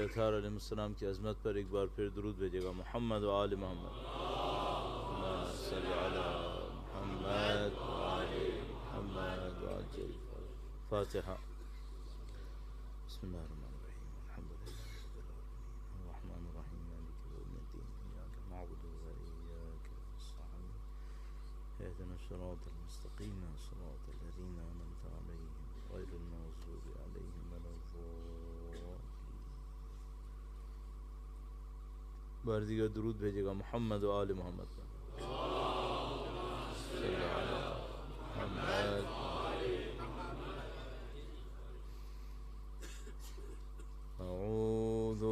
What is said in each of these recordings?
اطہار علیہ السلام کی عظمت پر ایک بار پھر درود بھیجے گا. محمد و آل محمد. اللہم صلی علی محمد و آل محمد وعجل. فاتحہ. بسم اللہ الرحمن الرحیم. الحمد للہ رب العالمین الرحمن الرحیم مالک یوم الدین ایاک نعبد و ایاک نستعین اهدنا الصراط المستقیم صراط الذین انعمت علیہم غیر المغضوب علیہم ولا الضالین. بار دیگر درود بھیجے گا محمد و آل محمد پر. صلی اللہ علیہ محمد. اعوذ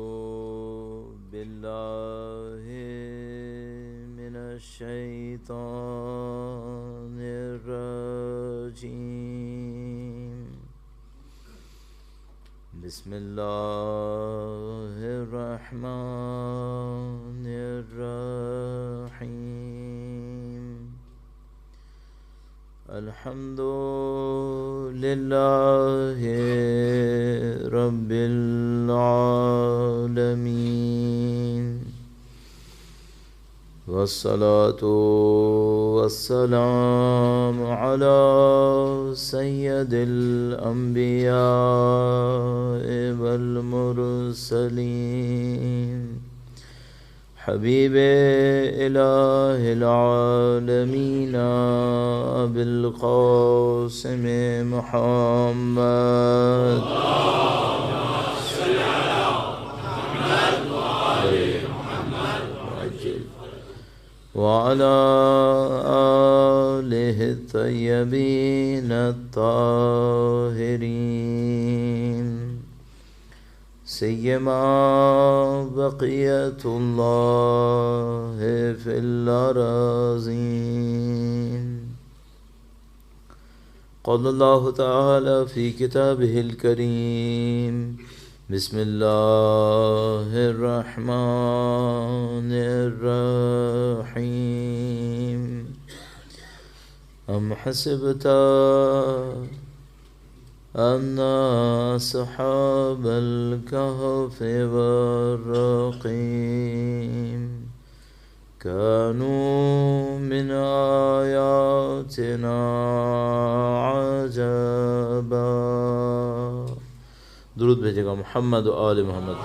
باللہ من الشیطان الرجیم. بسم اللہ الرحمن الرحیم. الحمد للہ رب العالمین والصلاة والسلام على سید الانبیاء والمرسلین حبیب الہ العالمین ابی القاسم محمد وعلى آلہ الطیبین الطاہرین سیما بقیت اللہ فی الارضین. قال اللہ تعالی فی کتابہ الکریم. بسم اللہ الرحمن الرحیم. ام حسبت ان اصحاب الكهف والرقیم كانوا من آیاتنا عجبا. درود بھیجے گا محمد و آل محمد.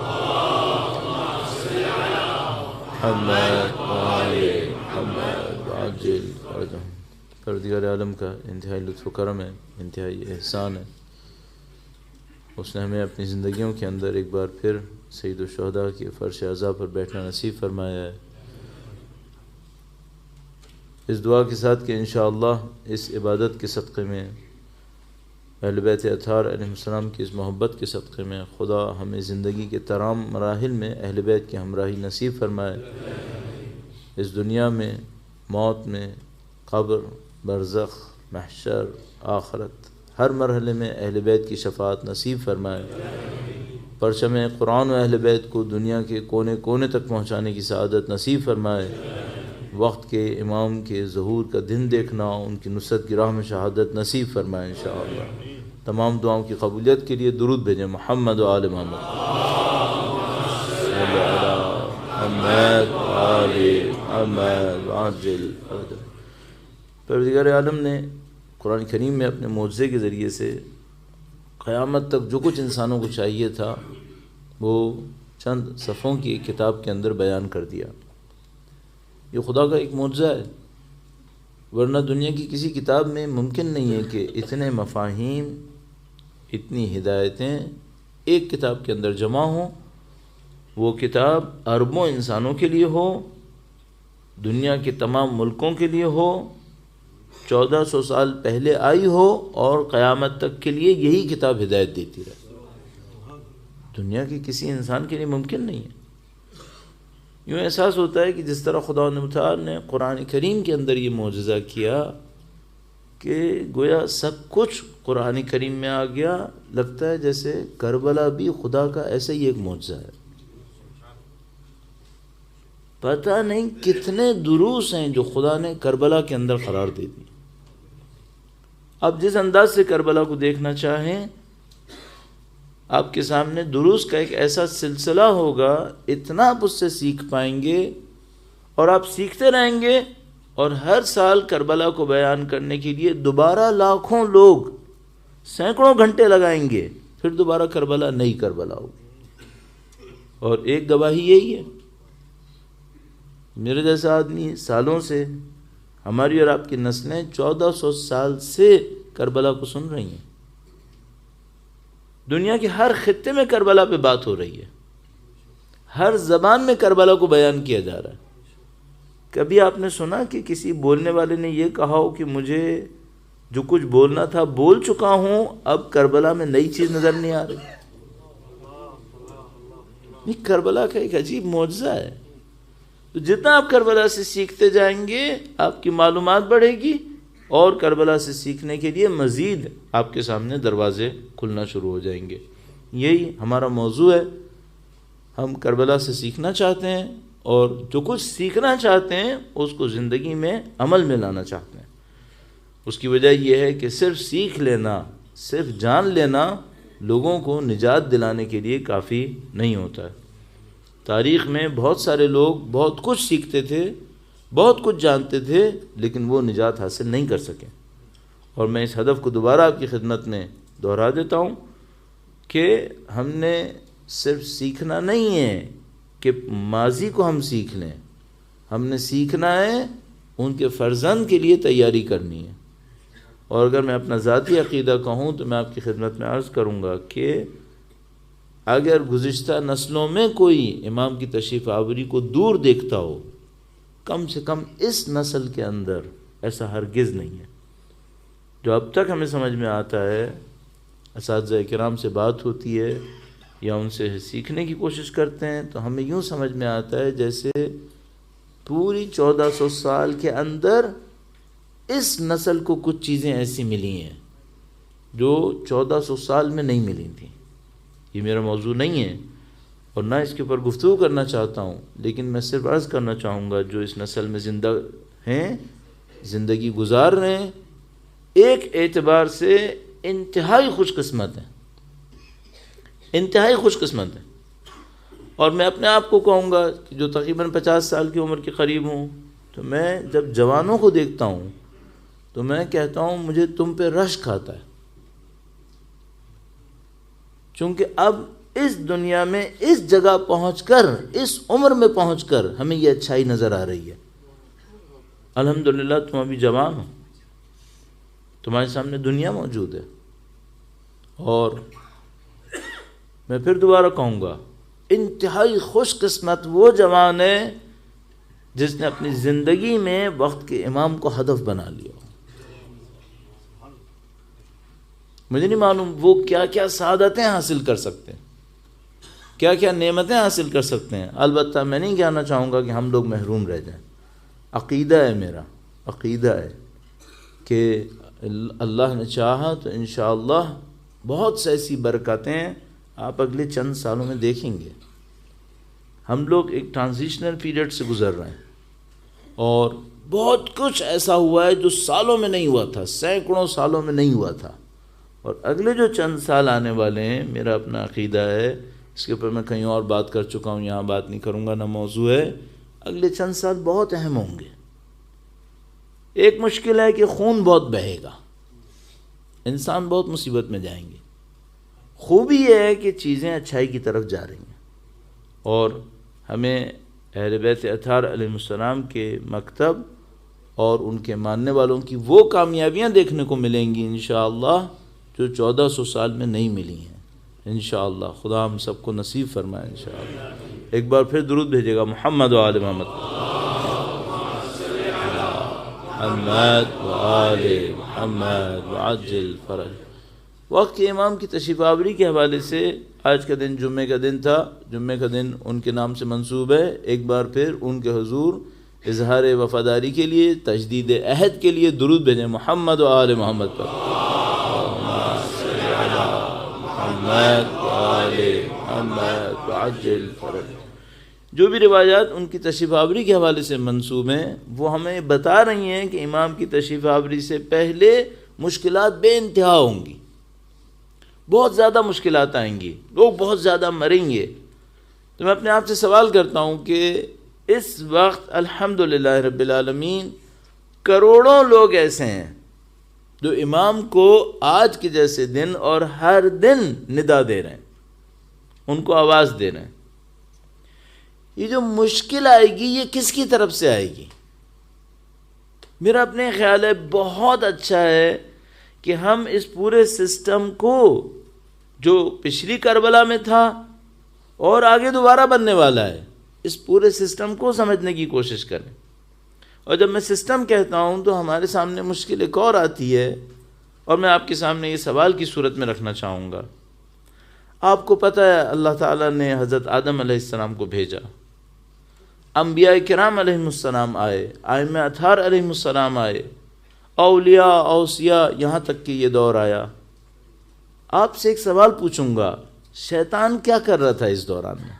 محمد و آل محمد وعجل فرجهم. پروردگار عالم کا انتہائی لطف و کرم ہے، انتہائی احسان ہے. اس نے ہمیں اپنی زندگیوں کے اندر ایک بار پھر سید الشہداء کی فرش عزا پر بیٹھنا نصیب فرمایا ہے. اس دعا کے ساتھ کہ انشاءاللہ اس عبادت کے صدقے میں، اہل بیت اطہار علیہ السلام کی اس محبت کے صدقے میں، خدا ہمیں زندگی کے تمام مراحل میں اہل بیت کی ہمراہی نصیب فرمائے. اس دنیا میں، موت میں، قبر، برزخ، محشر، آخرت، ہر مرحلے میں اہل بیت کی شفاعت نصیب فرمائے. پرچم قرآن و اہل بیت کو دنیا کے کونے کونے تک پہنچانے کی سعادت نصیب فرمائے. وقت کے امام کے ظہور کا دن دیکھنا، ان کی نصرت کی راہ میں شہادت نصیب فرمائے انشاءاللہ. تمام دعاؤں کی قبولیت کے لیے درود بھیجیں محمد و آل محمد. صلی علی محمد و آل محمد وعجل. پروردگار عالم نے قرآن کریم میں اپنے معجزے کے ذریعے سے قیامت تک جو کچھ انسانوں کو چاہیے تھا وہ چند صفحوں کی ایک کتاب کے اندر بیان کر دیا. یہ خدا کا ایک معجزہ ہے، ورنہ دنیا کی کسی کتاب میں ممکن نہیں ہے کہ اتنے مفاہیم، اتنی ہدایتیں ایک کتاب کے اندر جمع ہوں. وہ کتاب اربوں انسانوں کے لیے ہو، دنیا کے تمام ملکوں کے لیے ہو، 1400 سال پہلے آئی ہو اور قیامت تک کے لیے یہی کتاب ہدایت دیتی رہے. دنیا کے کسی انسان کے لیے ممکن نہیں ہے. یوں احساس ہوتا ہے کہ جس طرح خدا متعال نے قرآن کریم کے اندر یہ معجزہ کیا کہ گویا سب کچھ قرآن کریم میں آ گیا. لگتا ہے جیسے کربلا بھی خدا کا ایسا ہی ایک معجزہ ہے. پتہ نہیں کتنے دروس ہیں جو خدا نے کربلا کے اندر قرار دے دی. اب جس انداز سے کربلا کو دیکھنا چاہیں، آپ کے سامنے دروس کا ایک ایسا سلسلہ ہوگا، اتنا آپ اس سے سیکھ پائیں گے اور آپ سیکھتے رہیں گے، اور ہر سال کربلا کو بیان کرنے کے لیے دوبارہ لاکھوں لوگ سینکڑوں گھنٹے لگائیں گے، پھر دوبارہ کربلا نئی کربلا ہوگی۔ اور ایک گواہی یہی ہے، میرے جیسا آدمی سالوں سے، ہماری اور آپ کی نسلیں 1400 سال سے کربلا کو سن رہی ہیں۔ دنیا کے ہر خطے میں کربلا پہ بات ہو رہی ہے، ہر زبان میں کربلا کو بیان کیا جا رہا ہے۔ کبھی آپ نے سنا کہ کسی بولنے والے نے یہ کہا ہو کہ مجھے جو کچھ بولنا تھا بول چکا ہوں، اب کربلا میں نئی چیز نظر نہیں آ رہی؟ یہ کربلا کا ایک عجیب معجزہ ہے۔ تو جتنا آپ کربلا سے سیکھتے جائیں گے آپ کی معلومات بڑھے گی، اور کربلا سے سیکھنے کے لیے مزید آپ کے سامنے دروازے کھلنا شروع ہو جائیں گے۔ یہی ہمارا موضوع ہے، ہم کربلا سے سیکھنا چاہتے ہیں، اور جو کچھ سیکھنا چاہتے ہیں اس کو زندگی میں عمل میں لانا چاہتے ہیں۔ اس کی وجہ یہ ہے کہ صرف سیکھ لینا، صرف جان لینا لوگوں کو نجات دلانے کے لیے کافی نہیں ہوتا ہے۔ تاریخ میں بہت سارے لوگ بہت کچھ سیکھتے تھے، بہت کچھ جانتے تھے، لیکن وہ نجات حاصل نہیں کر سکے۔ اور میں اس ہدف کو دوبارہ آپ کی خدمت میں دہرا دیتا ہوں کہ ہم نے صرف سیکھنا نہیں ہے کہ ماضی کو ہم سیکھ لیں، ہم نے سیکھنا ہے ان کے فرزند کے لیے تیاری کرنی ہے۔ اور اگر میں اپنا ذاتی عقیدہ کہوں تو میں آپ کی خدمت میں عرض کروں گا کہ اگر گزشتہ نسلوں میں کوئی امام کی تشریف آوری کو دور دیکھتا ہو، کم سے کم اس نسل کے اندر ایسا ہرگز نہیں ہے۔ جو اب تک ہمیں سمجھ میں آتا ہے، اساتذہ کرام سے بات ہوتی ہے یا ان سے سیکھنے کی کوشش کرتے ہیں، تو ہمیں یوں سمجھ میں آتا ہے جیسے پوری 1400 سال کے اندر اس نسل کو کچھ چیزیں ایسی ملی ہیں جو 1400 سال میں نہیں ملی تھیں۔ یہ میرا موضوع نہیں ہے اور نہ اس کے اوپر گفتگو کرنا چاہتا ہوں، لیکن میں صرف عرض کرنا چاہوں گا جو اس نسل میں زندہ ہیں، زندگی گزار رہے ہیں، ایک اعتبار سے انتہائی خوش قسمت ہیں، انتہائی خوش قسمت ہیں۔ اور میں اپنے آپ کو کہوں گا کہ جو تقریباً 50 سال کی عمر کے قریب ہوں، تو میں جب جوانوں کو دیکھتا ہوں تو میں کہتا ہوں مجھے تم پہ رشک آتا ہے، چونکہ اب اس دنیا میں اس جگہ پہنچ کر، اس عمر میں پہنچ کر ہمیں یہ اچھائی نظر آ رہی ہے۔ الحمدللہ تم ابھی جوان ہو، تمہارے سامنے دنیا موجود ہے، اور میں پھر دوبارہ کہوں گا انتہائی خوش قسمت وہ جوان ہے جس نے اپنی زندگی میں وقت کے امام کو ہدف بنا لیا۔ مجھے نہیں معلوم وہ کیا کیا سعادتیں حاصل کر سکتے ہیں، کیا کیا نعمتیں حاصل کر سکتے ہیں۔ البتہ میں نہیں کہنا چاہوں گا کہ ہم لوگ محروم رہ جائیں۔ عقیدہ ہے، میرا عقیدہ ہے کہ اللہ نے چاہا تو انشاءاللہ بہت سے ایسی برکتیں آپ اگلے چند سالوں میں دیکھیں گے۔ ہم لوگ ایک ٹرانزیشنل پیریڈ سے گزر رہے ہیں، اور بہت کچھ ایسا ہوا ہے جو سالوں میں نہیں ہوا تھا، سینکڑوں سالوں میں نہیں ہوا تھا، اور اگلے جو چند سال آنے والے ہیں، میرا اپنا عقیدہ ہے، اس کے اوپر میں کہیں اور بات کر چکا ہوں، یہاں بات نہیں کروں گا، نہ موضوع ہے، اگلے چند سال بہت اہم ہوں گے۔ ایک مشکل ہے کہ خون بہت بہے گا، انسان بہت مصیبت میں جائیں گے۔ خوبی یہ ہے کہ چیزیں اچھائی کی طرف جا رہی ہیں، اور ہمیں اہل بیت اطہار علیہ السلام کے مکتب اور ان کے ماننے والوں کی وہ کامیابیاں دیکھنے کو ملیں گی انشاءاللہ جو 1400 سال میں نہیں ملی ہیں انشاءاللہ۔ خدا ہم سب کو نصیب فرمائے انشاءاللہ۔ ایک بار پھر درود بھیجے گا محمد و آل محمد، محمد و آل محمد وعجل فرج۔ وقت کے امام کی تشریف آوری کے حوالے سے آج کا دن جمعے کا دن تھا، جمعے کا دن ان کے نام سے منسوب ہے۔ ایک بار پھر ان کے حضور اظہار وفاداری کے لیے، تجدید عہد کے لیے درود بھیجیں محمد و آل محمد پر۔ محمد و آل محمد وعجل فرج۔ جو بھی روایات ان کی تشریف آوری کے حوالے سے منسوب ہیں وہ ہمیں بتا رہی ہیں کہ امام کی تشریف آوری سے پہلے مشکلات بے انتہا ہوں گی، بہت زیادہ مشکلات آئیں گی، لوگ بہت زیادہ مریں گے۔ تو میں اپنے آپ سے سوال کرتا ہوں کہ اس وقت الحمدللہ رب العالمین کروڑوں لوگ ایسے ہیں جو امام کو آج کے جیسے دن اور ہر دن ندا دے رہے ہیں، ان کو آواز دے رہے ہیں۔ یہ جو مشکل آئے گی یہ کس کی طرف سے آئے گی؟ میرا اپنے خیال ہے بہت اچھا ہے کہ ہم اس پورے سسٹم کو جو پچھلی کربلا میں تھا اور آگے دوبارہ بننے والا ہے، اس پورے سسٹم کو سمجھنے کی کوشش کریں۔ اور جب میں سسٹم کہتا ہوں تو ہمارے سامنے مشکل ایک اور آتی ہے، اور میں آپ کے سامنے یہ سوال کی صورت میں رکھنا چاہوں گا۔ آپ کو پتہ ہے اللہ تعالیٰ نے حضرت آدم علیہ السلام کو بھیجا، انبیاء کرام علیہ السلام آئے، ائمہ اطہار علیہ السلام آئے، اولیاء اوصیاء، یہاں تک کہ یہ دور آیا۔ آپ سے ایک سوال پوچھوں گا، شیطان کیا کر رہا تھا اس دوران میں؟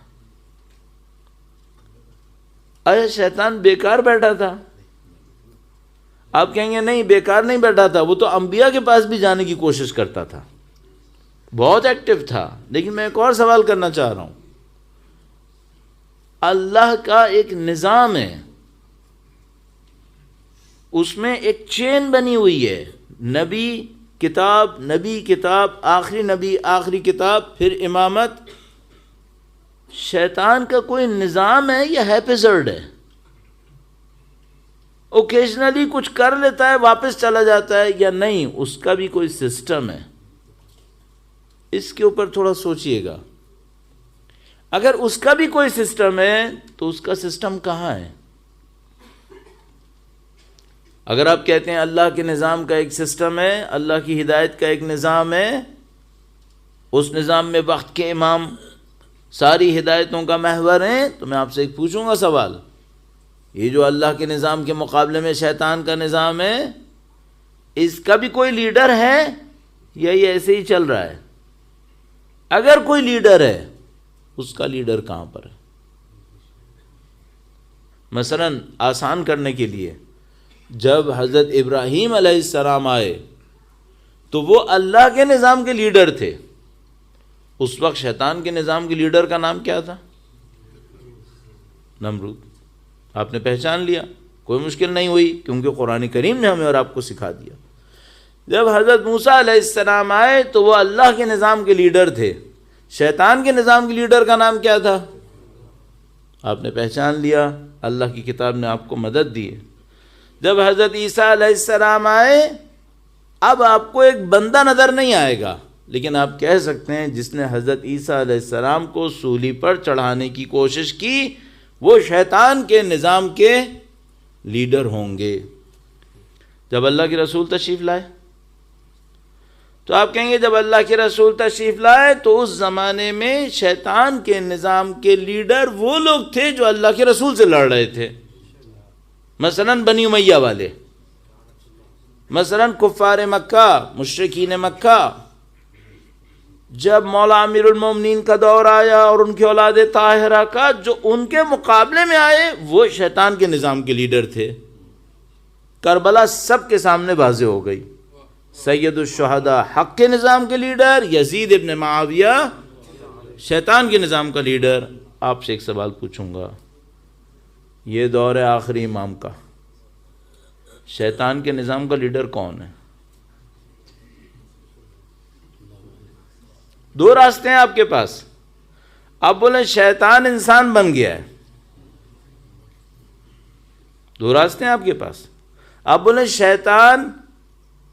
آیا شیطان بیکار بیٹھا تھا؟ آپ کہیں گے نہیں، بیکار نہیں بیٹھا تھا، وہ تو انبیاء کے پاس بھی جانے کی کوشش کرتا تھا، بہت ایکٹیو تھا۔ لیکن میں ایک اور سوال کرنا چاہ رہا ہوں، اللہ کا ایک نظام ہے، اس میں ایک چین بنی ہوئی ہے، نبی کتاب، آخری نبی آخری کتاب، پھر امامت۔ شیطان کا کوئی نظام ہے یا ہیپیزرڈ ہے؟ اوکیشنلی کچھ کر لیتا ہے واپس چلا جاتا ہے، یا نہیں اس کا بھی کوئی سسٹم ہے؟ اس کے اوپر تھوڑا سوچئے گا۔ اگر اس کا بھی کوئی سسٹم ہے تو اس کا سسٹم کہاں ہے؟ اگر آپ کہتے ہیں اللہ کے نظام کا ایک سسٹم ہے، اللہ کی ہدایت کا ایک نظام ہے، اس نظام میں وقت کے امام ساری ہدایتوں کا محور ہیں، تو میں آپ سے ایک پوچھوں گا سوال، یہ جو اللہ کے نظام کے مقابلے میں شیطان کا نظام ہے، اس کا بھی کوئی لیڈر ہے یا یہ ایسے ہی چل رہا ہے؟ اگر کوئی لیڈر ہے، اس کا لیڈر کہاں پر ہے؟ مثلا آسان کرنے کے لیے، جب حضرت ابراہیم علیہ السلام آئے تو وہ اللہ کے نظام کے لیڈر تھے، اس وقت شیطان کے نظام کے لیڈر کا نام کیا تھا؟ نمرود۔ آپ نے پہچان لیا، کوئی مشکل نہیں ہوئی، کیونکہ قرآن کریم نے ہمیں اور آپ کو سکھا دیا۔ جب حضرت موسیٰ علیہ السلام آئے تو وہ اللہ کے نظام کے لیڈر تھے، شیطان کے نظام کے لیڈر کا نام کیا تھا؟ آپ نے پہچان لیا، اللہ کی کتاب نے آپ کو مدد دی۔ جب حضرت عیسیٰ علیہ السلام آئے، اب آپ کو ایک بندہ نظر نہیں آئے گا، لیکن آپ کہہ سکتے ہیں جس نے حضرت عیسیٰ علیہ السلام کو سولی پر چڑھانے کی کوشش کی وہ شیطان کے نظام کے لیڈر ہوں گے۔ جب اللہ کے رسول تشریف لائے تو آپ کہیں گے جب اللہ کے رسول تشریف لائے تو اس زمانے میں شیطان کے نظام کے لیڈر وہ لوگ تھے جو اللہ کے رسول سے لڑ رہے تھے، مثلا بنی امیہ والے، مثلا کفار مکہ، مشرکین مکہ۔ جب مولا امیر المومنین کا دور آیا اور ان کی اولاد طاہرہ کا، جو ان کے مقابلے میں آئے وہ شیطان کے نظام کے لیڈر تھے۔ کربلا سب کے سامنے واضح ہو گئی، سید الشہداء حق کے نظام کے لیڈر، یزید ابن معاویہ شیطان کے نظام کا لیڈر۔ آپ سے ایک سوال پوچھوں گا، یہ دور ہے آخری امام کا، شیطان کے نظام کا لیڈر کون ہے؟ دو راستے ہیں آپ کے پاس، آپ بولیں شیطان انسان بن گیا ہے، دو راستے ہیں آپ کے پاس۔ آپ بولیں شیطان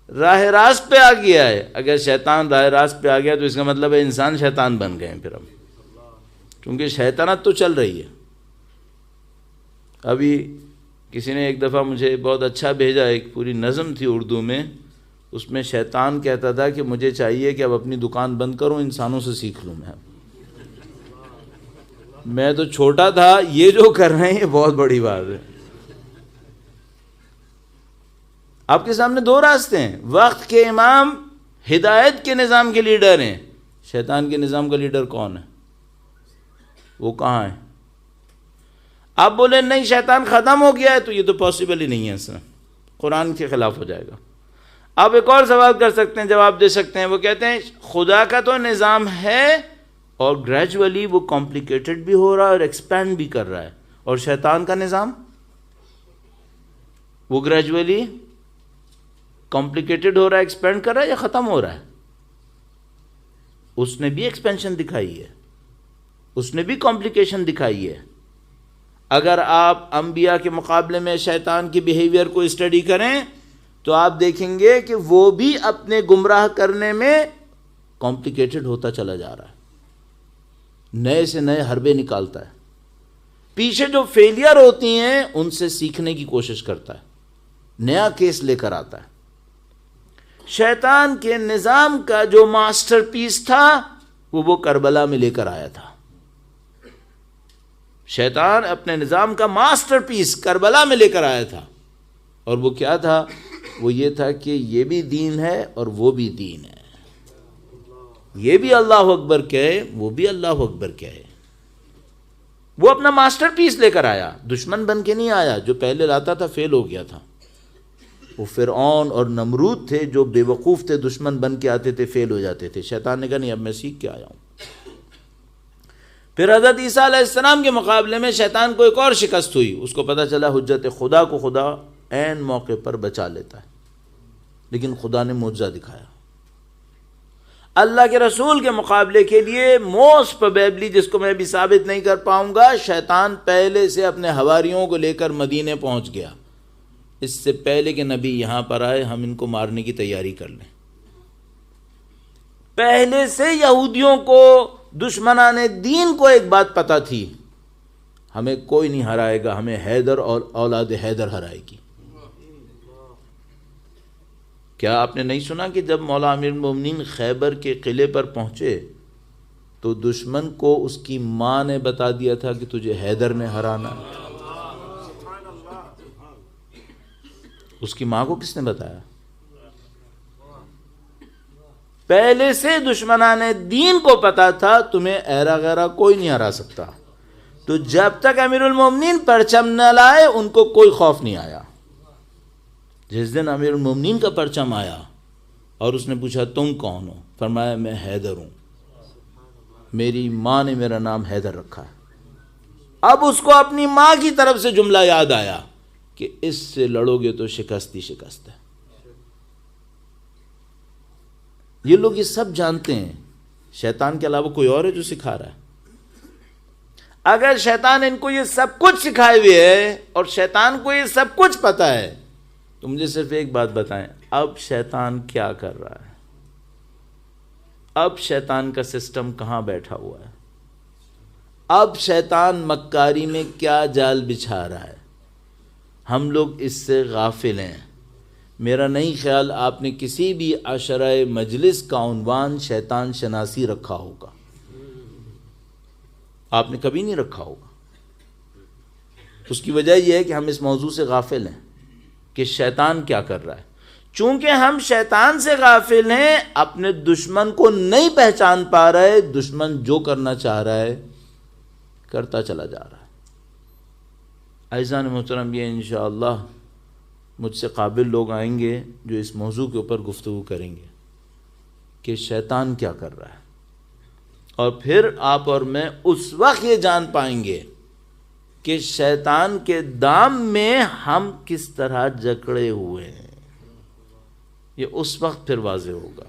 راہ راست پہ آ گیا ہے، اگر شیطان راہ راست پہ آ گیا تو اس کا مطلب ہے انسان شیطان بن گئے ہیں پھر ہم، کیونکہ شیطانت تو چل رہی ہے۔ ابھی کسی نے ایک دفعہ مجھے بہت اچھا بھیجا، ایک پوری نظم تھی اردو میں، اس میں شیطان کہتا تھا کہ مجھے چاہیے کہ اب اپنی دکان بند کروں، انسانوں سے سیکھ لوں میں تو چھوٹا تھا، یہ جو کر رہے ہیں یہ بہت بڑی بات ہے۔ آپ کے سامنے دو راستے ہیں، وقت کے امام ہدایت کے نظام کے لیڈر ہیں، شیطان کے نظام کا لیڈر کون ہے؟ وہ کہاں ہے؟ آپ بولیں نہیں شیطان ختم ہو گیا ہے، تو یہ تو پاسبل ہی نہیں ہے، اس میں قرآن کے خلاف ہو جائے گا۔ آپ ایک اور سوال کر سکتے ہیں، جواب دے سکتے ہیں، وہ کہتے ہیں خدا کا تو نظام ہے اور گریجولی وہ کمپلیکیٹڈ بھی ہو رہا ہے اور ایکسپینڈ بھی کر رہا ہے، اور شیطان کا نظام وہ گریجولی کمپلیکیٹڈ ہو رہا ہے، ایکسپینڈ کر رہا ہے یا ختم ہو رہا ہے؟ اس نے بھی ایکسپینشن دکھائی ہے، اس نے بھی کمپلیکیشن دکھائی ہے۔ اگر آپ انبیاء کے مقابلے میں شیطان کی بیہیویئر کو اسٹڈی کریں تو آپ دیکھیں گے کہ وہ بھی اپنے گمراہ کرنے میں کمپلیکیٹڈ ہوتا چلا جا رہا ہے، نئے سے نئے حربے نکالتا ہے، پیچھے جو فیلئر ہوتی ہیں ان سے سیکھنے کی کوشش کرتا ہے، نیا کیس لے کر آتا ہے۔ شیطان کے نظام کا جو ماسٹر پیس تھا وہ کربلا میں لے کر آیا تھا۔ شیطان اپنے نظام کا ماسٹر پیس کربلا میں لے کر آیا تھا، اور وہ کیا تھا؟ وہ یہ تھا کہ یہ بھی دین ہے اور وہ بھی دین ہے، یہ بھی اللہ اکبر کہے وہ بھی اللہ اکبر کہے۔ وہ اپنا ماسٹر پیس لے کر آیا، دشمن بن کے نہیں آیا۔ جو پہلے لاتا تھا فیل ہو گیا تھا۔ وہ فرعون اور نمرود تھے جو بے وقوف تھے، دشمن بن کے آتے تھے، فیل ہو جاتے تھے۔ شیطان نے کہا نہیں، اب میں سیکھ کے آیا ہوں۔ پھر حضرت عیسیٰ علیہ السلام کے مقابلے میں شیطان کو ایک اور شکست ہوئی۔ اس کو پتہ چلا حجت خدا کو خدا عین موقع پر بچا لیتا ہے، لیکن خدا نے معجزہ دکھایا۔ اللہ کے رسول کے مقابلے کے لیے موسٹ پروبیبلی، جس کو میں بھی ثابت نہیں کر پاؤں گا، شیطان پہلے سے اپنے حواریوں کو لے کر مدینے پہنچ گیا، اس سے پہلے کہ نبی یہاں پر آئے ہم ان کو مارنے کی تیاری کر لیں۔ پہلے سے یہودیوں کو، دشمنان دین کو ایک بات پتہ تھی، ہمیں کوئی نہیں ہرائے گا، ہمیں حیدر اور اولاد حیدر ہرائے گی۔ کیا آپ نے نہیں سنا کہ جب مولا امیر المومنین خیبر کے قلعے پر پہنچے تو دشمن کو اس کی ماں نے بتا دیا تھا کہ تجھے حیدر نے ہرانا ہے؟ اس کی ماں کو کس نے بتایا؟ پہلے سے دشمنان دین کو پتا تھا تمہیں ایرا غیرہ کوئی نہیں ہرا سکتا۔ تو جب تک امیر المومنین پرچم نہ لائے ان کو کوئی خوف نہیں آیا۔ جس دن امیر المومنین کا پرچم آیا اور اس نے پوچھا تم کون ہو؟ فرمایا میں حیدر ہوں، میری ماں نے میرا نام حیدر رکھا ہے۔ اب اس کو اپنی ماں کی طرف سے جملہ یاد آیا کہ اس سے لڑو گے تو شکست ہی شکست ہے۔ یہ لوگ یہ سب جانتے ہیں، شیطان کے علاوہ کوئی اور ہے جو سکھا رہا ہے؟ اگر شیطان ان کو یہ سب کچھ سکھائے ہوئے ہے اور شیطان کو یہ سب کچھ پتا ہے تو مجھے صرف ایک بات بتائیں، اب شیطان کیا کر رہا ہے؟ اب شیطان کا سسٹم کہاں بیٹھا ہوا ہے؟ اب شیطان مکاری میں کیا جال بچھا رہا ہے؟ ہم لوگ اس سے غافل ہیں۔ میرا نہیں خیال آپ نے کسی بھی عشرہ مجلس کا عنوان شیطان شناسی رکھا ہوگا، آپ نے کبھی نہیں رکھا ہوگا۔ اس کی وجہ یہ ہے کہ ہم اس موضوع سے غافل ہیں کہ شیطان کیا کر رہا ہے۔ چونکہ ہم شیطان سے غافل ہیں، اپنے دشمن کو نہیں پہچان پا رہے، دشمن جو کرنا چاہ رہا ہے کرتا چلا جا رہا ہے۔ عزیزان محترم، یہ انشاءاللہ مجھ سے قابل لوگ آئیں گے جو اس موضوع کے اوپر گفتگو کریں گے کہ شیطان کیا کر رہا ہے، اور پھر آپ اور میں اس وقت یہ جان پائیں گے کہ شیطان کے دام میں ہم کس طرح جکڑے ہوئے ہیں۔ یہ اس وقت پھر واضح ہوگا۔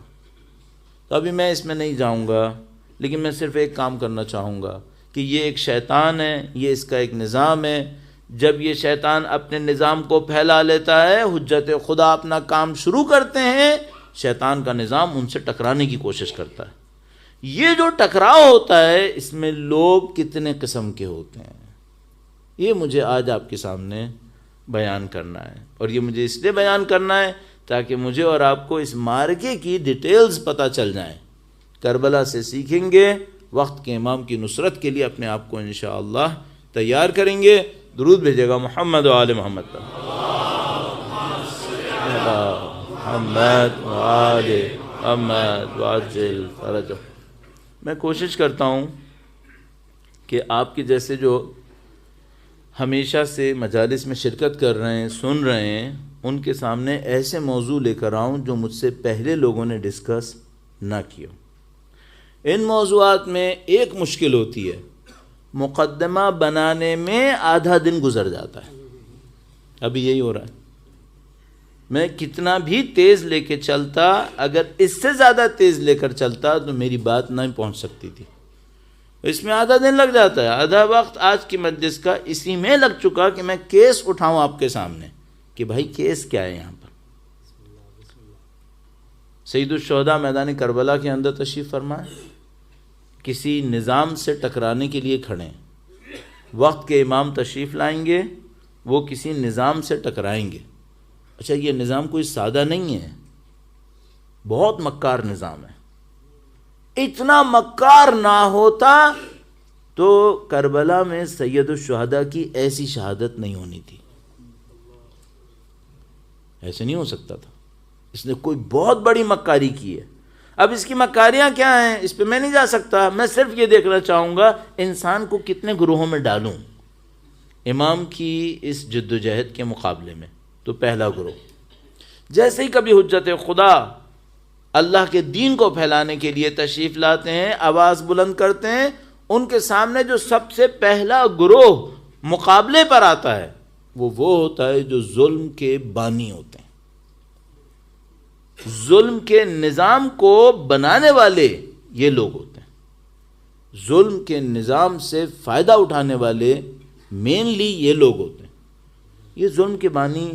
تو ابھی میں اس میں نہیں جاؤں گا، لیکن میں صرف ایک کام کرنا چاہوں گا کہ یہ ایک شیطان ہے، یہ اس کا ایک نظام ہے۔ جب یہ شیطان اپنے نظام کو پھیلا لیتا ہے، حجت خدا اپنا کام شروع کرتے ہیں، شیطان کا نظام ان سے ٹکرانے کی کوشش کرتا ہے۔ یہ جو ٹکراؤ ہوتا ہے اس میں لوگ کتنے قسم کے ہوتے ہیں، یہ مجھے آج آپ کے سامنے بیان کرنا ہے، اور یہ مجھے اس لیے بیان کرنا ہے تاکہ مجھے اور آپ کو اس مارکے کی ڈیٹیلز پتہ چل جائیں۔ کربلا سے سیکھیں گے، وقت کے امام کی نصرت کے لیے اپنے آپ کو انشاءاللہ تیار کریں گے۔ درود بھیجے گا محمد و آل محمد پر۔ محمد و آل محمد وعجل فرجہ۔ میں کوشش کرتا ہوں کہ آپ کے جیسے جو ہمیشہ سے مجالس میں شرکت کر رہے ہیں، سن رہے ہیں، ان کے سامنے ایسے موضوع لے کر آؤں جو مجھ سے پہلے لوگوں نے ڈسکس نہ کیا. ان موضوعات میں ایک مشکل ہوتی ہے، مقدمہ بنانے میں آدھا دن گزر جاتا ہے. ابھی یہی ہو رہا ہے. میں کتنا بھی تیز لے کے چلتا، اگر اس سے زیادہ تیز لے کر چلتا تو میری بات نہ پہنچ سکتی تھی. اس میں آدھا دن لگ جاتا ہے. آدھا وقت آج کی مجلس کا اسی میں لگ چکا کہ میں کیس اٹھاؤں آپ کے سامنے کہ بھائی کیس کیا ہے. یہاں پر سید الشہداء میدان کربلا کے اندر تشریف فرمائے، کسی نظام سے ٹکرانے کے لیے کھڑے ہیں. وقت کے امام تشریف لائیں گے، وہ کسی نظام سے ٹکرائیں گے. اچھا، یہ نظام کوئی سادہ نہیں ہے، بہت مکار نظام ہے. اتنا مکار نہ ہوتا تو کربلا میں سید الشہداء کی ایسی شہادت نہیں ہونی تھی. ایسے نہیں ہو سکتا تھا. اس نے کوئی بہت بڑی مکاری کی ہے. اب اس کی مکاریاں کیا ہیں اس پہ میں نہیں جا سکتا. میں صرف یہ دیکھنا چاہوں گا انسان کو کتنے گروہوں میں ڈالوں امام کی اس جد و جہد کے مقابلے میں. تو پہلا گروہ، جیسے ہی کبھی حجت خدا اللہ کے دین کو پھیلانے کے لیے تشریف لاتے ہیں، آواز بلند کرتے ہیں، ان کے سامنے جو سب سے پہلا گروہ مقابلے پر آتا ہے وہ ہوتا ہے جو ظلم کے بانی ہوتے ہیں. ظلم کے نظام کو بنانے والے یہ لوگ ہوتے ہیں. ظلم کے نظام سے فائدہ اٹھانے والے مینلی یہ لوگ ہوتے ہیں. یہ ظلم کے بانی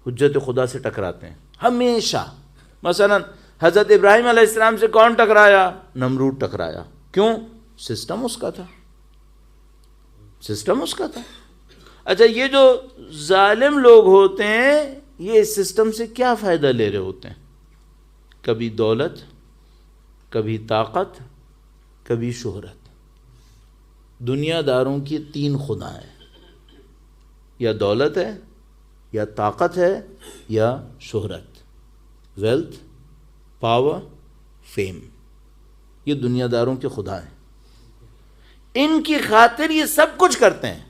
حجت خدا سے ٹکراتے ہیں ہمیشہ. مثلا حضرت ابراہیم علیہ السلام سے کون ٹکرایا؟ نمرود ٹکرایا. کیوں؟ سسٹم اس کا تھا. سسٹم اس کا تھا. اچھا، یہ جو ظالم لوگ ہوتے ہیں یہ اس سسٹم سے کیا فائدہ لے رہے ہوتے ہیں؟ کبھی دولت، کبھی طاقت، کبھی شہرت. دنیا داروں کی 3 خدا ہیں، یا دولت ہے، یا طاقت ہے، یا شہرت. ویلتھ، پاور، فیم، یہ دنیا داروں کے خدا ہیں. ان کی خاطر یہ سب کچھ کرتے ہیں.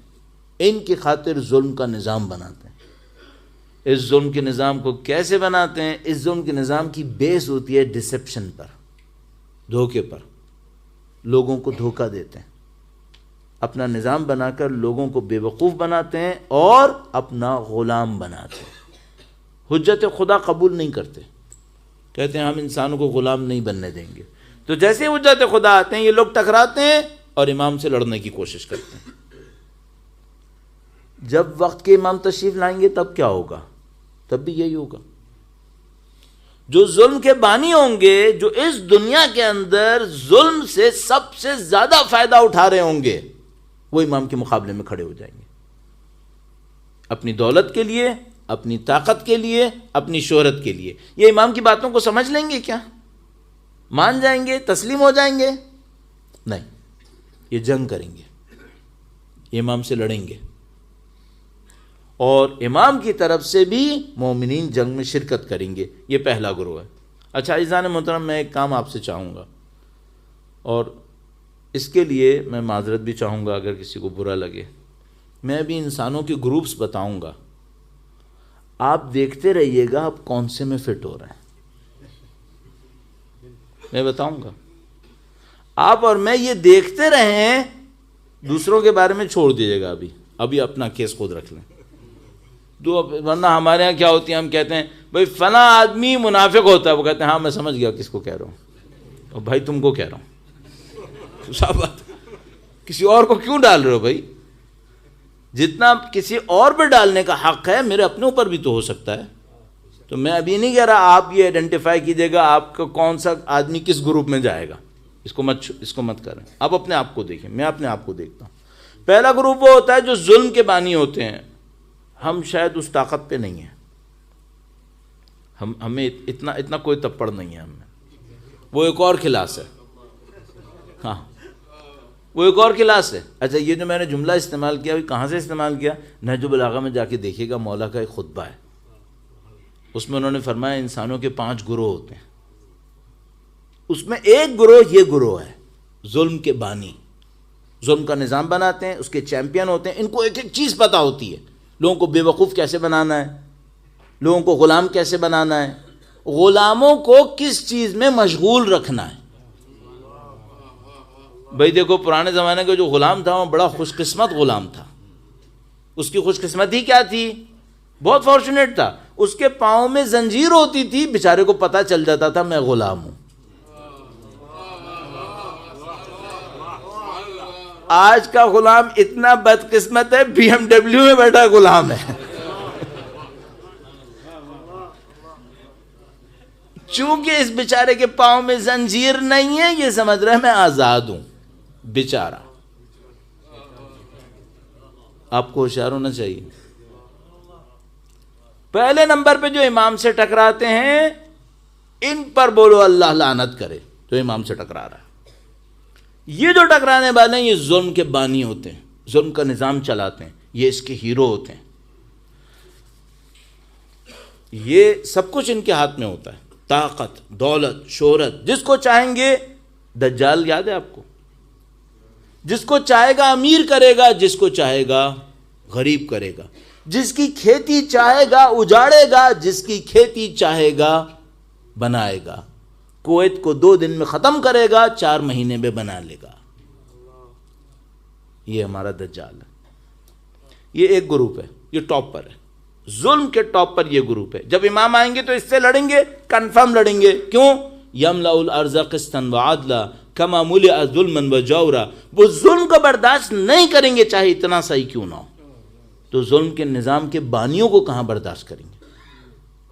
ان کی خاطر ظلم کا نظام بناتے ہیں. اس ظلم کے نظام کو کیسے بناتے ہیں؟ اس ظلم کے نظام کی بیس ہوتی ہے ڈسپشن پر، دھوکے پر. لوگوں کو دھوکہ دیتے ہیں، اپنا نظام بنا کر لوگوں کو بے وقوف بناتے ہیں اور اپنا غلام بناتے ہیں. حجت خدا قبول نہیں کرتے، کہتے ہیں ہم انسانوں کو غلام نہیں بننے دیں گے. تو جیسے حجت خدا آتے ہیں یہ لوگ ٹکراتے ہیں اور امام سے لڑنے کی کوشش کرتے ہیں. جب وقت کے امام تشریف لائیں گے تب کیا ہوگا؟ تب بھی یہی ہوگا. جو ظلم کے بانی ہوں گے، جو اس دنیا کے اندر ظلم سے سب سے زیادہ فائدہ اٹھا رہے ہوں گے، وہ امام کے مقابلے میں کھڑے ہو جائیں گے. اپنی دولت کے لیے، اپنی طاقت کے لیے، اپنی شہرت کے لیے. یہ امام کی باتوں کو سمجھ لیں گے کیا؟ مان جائیں گے؟ تسلیم ہو جائیں گے؟ نہیں. یہ جنگ کریں گے، یہ امام سے لڑیں گے. اور امام کی طرف سے بھی مومنین جنگ میں شرکت کریں گے. یہ پہلا گروہ ہے. اچھا عزیزان محترم، میں ایک کام آپ سے چاہوں گا، اور اس کے لیے میں معذرت بھی چاہوں گا اگر کسی کو برا لگے. میں ابھی انسانوں کے گروپس بتاؤں گا، آپ دیکھتے رہیے گا آپ کون سے میں فٹ ہو رہے ہیں. میں بتاؤں گا، آپ اور میں یہ دیکھتے رہیں. دوسروں کے بارے میں چھوڑ دیجیے گا. ابھی اپنا کیس خود رکھ لیں. ورنہ ہمارے ہاں کیا ہوتی ہے، ہم کہتے ہیں بھائی فلاں آدمی منافق ہوتا ہے. وہ کہتے ہیں ہاں میں سمجھ گیا کس کو کہہ رہا ہوں. اور بھائی تم کو کہہ رہا ہوں. صاحب بات، کسی اور کو کیوں ڈال رہے ہو بھائی؟ جتنا کسی اور پہ ڈالنے کا حق ہے میرے اپنے اوپر بھی تو ہو سکتا ہے. تو میں ابھی نہیں کہہ رہا آپ یہ آئیڈینٹیفائی کیجیے گا آپ کا کون سا آدمی کس گروپ میں جائے گا. اس کو مت کریں. آپ اپنے آپ کو دیکھیں، میں اپنے آپ کو دیکھتا ہوں. پہلا گروپ وہ ہوتا ہے جو ظلم کے بانی ہوتے ہیں. ہم شاید اس طاقت پہ نہیں ہیں، ہمیں اتنا کوئی تپڑ نہیں ہے ہمیں. وہ ایک اور کلاس ہے. ہاں وہ ایک اور کلاس ہے. اچھا، یہ جو میں نے جملہ استعمال کیا کہاں سے استعمال کیا؟ نہج البلاغہ میں جا کے دیکھیے گا، مولا کا ایک خطبہ ہے. اس میں انہوں نے فرمایا انسانوں کے 5 گروہ ہوتے ہیں. اس میں ایک گروہ یہ گروہ ہے ظلم کے بانی. ظلم کا نظام بناتے ہیں، اس کے چیمپئن ہوتے ہیں. ان کو ایک ایک چیز پتہ ہوتی ہے، لوگوں کو بے وقوف کیسے بنانا ہے، لوگوں کو غلام کیسے بنانا ہے، غلاموں کو کس چیز میں مشغول رکھنا ہے. بھائی دیکھو پرانے زمانے کا جو غلام تھا وہ بڑا خوش قسمت غلام تھا. اس کی خوش قسمتی کیا تھی؟ بہت فارچونیٹ تھا. اس کے پاؤں میں زنجیر ہوتی تھی، بیچارے کو پتہ چل جاتا تھا میں غلام ہوں. آج کا غلام اتنا بدقسمت ہے، بی ایم ڈبلیو میں بیٹھا غلام ہے. چونکہ اس بیچارے کے پاؤں میں زنجیر نہیں ہے، یہ سمجھ رہا ہے میں آزاد ہوں. بیچارہ. آپ کو ہوشیار ہونا چاہیے. پہلے نمبر پہ جو امام سے ٹکراتے ہیں ان پر بولو اللہ لعنت کرے. جو امام سے ٹکرا رہا ہے، یہ جو ٹکرانے والے ہیں یہ ظلم کے بانی ہوتے ہیں، ظلم کا نظام چلاتے ہیں، یہ اس کے ہیرو ہوتے ہیں. یہ سب کچھ ان کے ہاتھ میں ہوتا ہے، طاقت، دولت، شہرت. جس کو چاہیں گے، دجال یاد ہے آپ کو، جس کو چاہے گا امیر کرے گا، جس کو چاہے گا غریب کرے گا، جس کی کھیتی چاہے گا اجاڑے گا، جس کی کھیتی چاہے گا بنائے گا. کویت کو 2 دن میں ختم کرے گا، 4 مہینے میں بنا لے گا. یہ ہمارا دجال ہے. یہ ایک گروپ ہے، یہ ٹاپ پر ہے، ظلم کے ٹاپ پر یہ گروپ ہے. جب امام آئیں گے تو اس سے لڑیں گے، کنفرم لڑیں گے. کیوں؟ یملأ الارض قسطا وعدلا کما ملئ ظلما وجورا. وہ ظلم کو برداشت نہیں کریں گے چاہے اتنا صحیح کیوں نہ ہو. تو ظلم کے نظام کے بانیوں کو کہاں برداشت کریں گے؟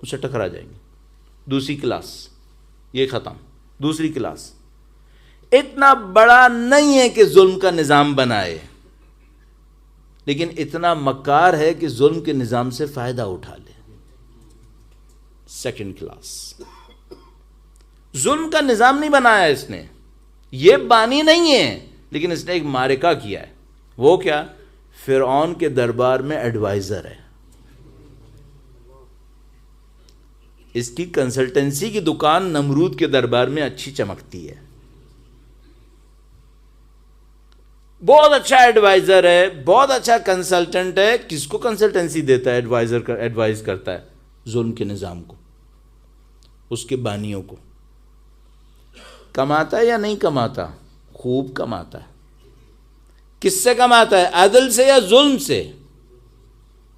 اسے ٹکرا جائیں گے. دوسری کلاس یہ ختم. دوسری کلاس اتنا بڑا نہیں ہے کہ ظلم کا نظام بنائے، لیکن اتنا مکار ہے کہ ظلم کے نظام سے فائدہ اٹھا لے. Second class. ظلم کا نظام نہیں بنایا اس نے، یہ بانی نہیں ہے، لیکن اس نے ایک معرکہ کیا ہے. وہ کیا؟ فرعون کے دربار میں ایڈوائزر ہے. اس کی کنسلٹنسی کی دکان نمرود کے دربار میں اچھی چمکتی ہے. بہت اچھا ایڈوائزر ہے، بہت اچھا کنسلٹنٹ ہے. کس کو کنسلٹنسی دیتا ہے؟ ایڈوائزر کا ایڈوائز کرتا ہے ظلم کے نظام کو، اس کے بانیوں کو. کماتا ہے یا نہیں کماتا؟ خوب کماتا ہے. کس سے کماتا ہے؟ عدل سے یا ظلم سے؟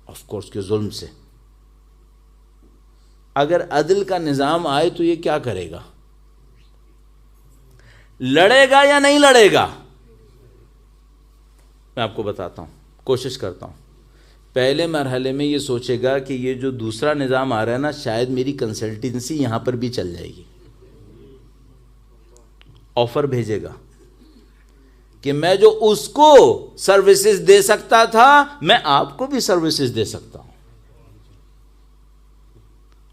آف کورس کہ ظلم سے. اگر عدل کا نظام آئے تو یہ کیا کرے گا؟ لڑے گا یا نہیں لڑے گا؟ میں آپ کو بتاتا ہوں، کوشش کرتا ہوں. پہلے مرحلے میں یہ سوچے گا کہ یہ جو دوسرا نظام آ رہا ہے نا، شاید میری کنسلٹنسی یہاں پر بھی چل جائے گی. آفر بھیجے گا کہ میں جو اس کو سروسز دے سکتا تھا میں آپ کو بھی سروسز دے سکتا ہوں.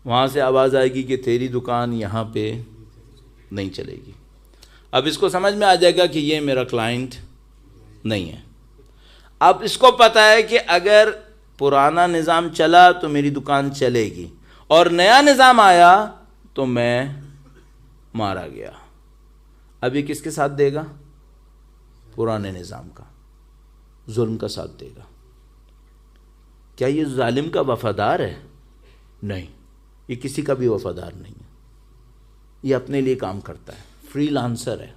وہاں سے آواز آئے گی کہ تیری دکان یہاں پہ نہیں چلے گی. اب اس کو سمجھ میں آ جائے گا کہ یہ میرا کلائنٹ نہیں ہے. اب اس کو پتہ ہے کہ اگر پرانا نظام چلا تو میری دکان چلے گی، اور نیا نظام آیا تو میں مارا گیا. اب یہ کس کے ساتھ دے گا؟ پرانے نظام کا، ظلم کا ساتھ دے گا. کیا یہ ظالم کا وفادار ہے؟ نہیں، یہ کسی کا بھی وفادار نہیں ہے. یہ اپنے لیے کام کرتا ہے، فری لانسر ہے.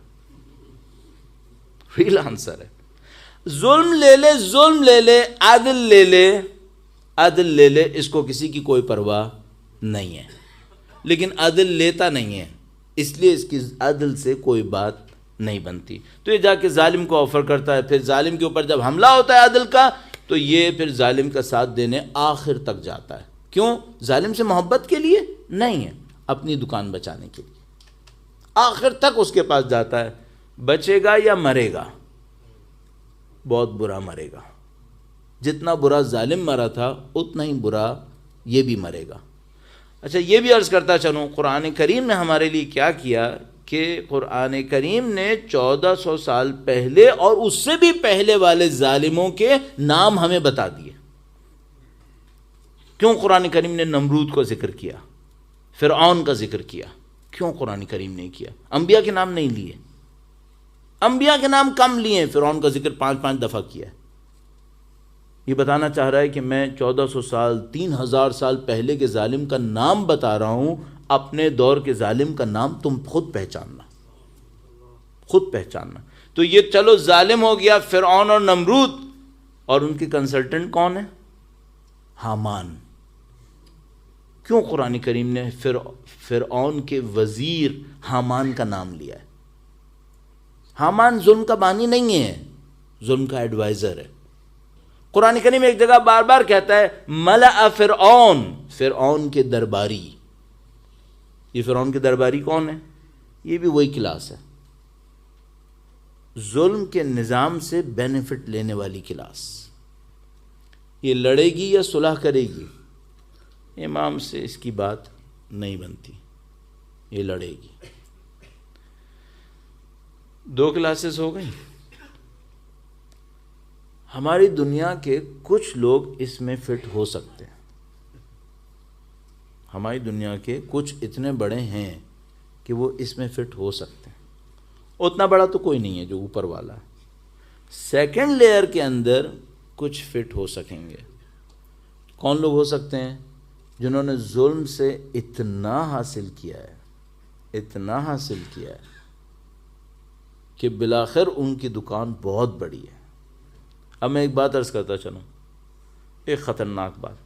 فری لانسر ہے. ظلم لے لے، ظلم لے لے، عدل لے لے، عدل لے لے، اس کو کسی کی کوئی پرواہ نہیں ہے. لیکن عدل لیتا نہیں ہے، اس لیے اس کی عدل سے کوئی بات نہیں بنتی. تو یہ جا کے ظالم کو آفر کرتا ہے. پھر ظالم کے اوپر جب حملہ ہوتا ہے عدل کا تو یہ پھر ظالم کا ساتھ دینے آخر تک جاتا ہے. کیوں؟ ظالم سے محبت کے لیے نہیں ہے، اپنی دکان بچانے کے لیے. آخر تک اس کے پاس جاتا ہے. بچے گا یا مرے گا؟ بہت برا مرے گا. جتنا برا ظالم مرا تھا اتنا ہی برا یہ بھی مرے گا. اچھا یہ بھی عرض کرتا چلوں، قرآن کریم نے ہمارے لیے کیا کیا کہ قرآن کریم نے 1400 سال پہلے اور اس سے بھی پہلے والے ظالموں کے نام ہمیں بتا دیے. کیوں قرآن کریم نے نمرود کو ذکر کیا، فرعون کا ذکر کیا؟ کیوں قرآن کریم نے کیا؟ انبیاء کے نام نہیں لیے. انبیاء کے نام کم لیے، فرعون کا ذکر 5 دفعہ کیا. یہ بتانا چاہ رہا ہے کہ میں 1400 سال 3000 سال پہلے کے ظالم کا نام بتا رہا ہوں، اپنے دور کے ظالم کا نام تم خود پہچاننا، خود پہچاننا۔ تو یہ چلو ظالم ہو گیا فرعون اور نمرود، اور ان کے کنسلٹنٹ کون ہیں؟ حامان۔ کیوں قرآن کریم نے فرعون کے وزیر حامان کا نام لیا ہے؟ حامان ظلم کا بانی نہیں ہے، ظلم کا ایڈوائزر ہے۔ قرآن کریم ایک جگہ بار بار کہتا ہے ملأ فرعون، فرعون کے درباری۔ یہ فرعون کے درباری کون ہے؟ یہ بھی وہی کلاس ہے، ظلم کے نظام سے بینیفٹ لینے والی کلاس۔ یہ لڑے گی یا صلح کرے گی؟ امام سے اس کی بات نہیں بنتی، یہ لڑے گی۔ 2 کلاسز ہو گئی۔ ہماری دنیا کے کچھ لوگ اس میں فٹ ہو سکتے ہیں، ہماری دنیا کے کچھ اتنے بڑے ہیں کہ وہ اس میں فٹ ہو سکتے ہیں۔ اتنا بڑا تو کوئی نہیں ہے جو اوپر والا ہے۔ سیکنڈ لیئر کے اندر کچھ فٹ ہو سکیں گے۔ کون لوگ ہو سکتے ہیں؟ جنہوں نے ظلم سے اتنا حاصل کیا ہے، اتنا حاصل کیا ہے کہ بالآخر ان کی دکان بہت بڑی ہے۔ اب میں ایک بات عرض کرتا چلوں، ایک خطرناک بات۔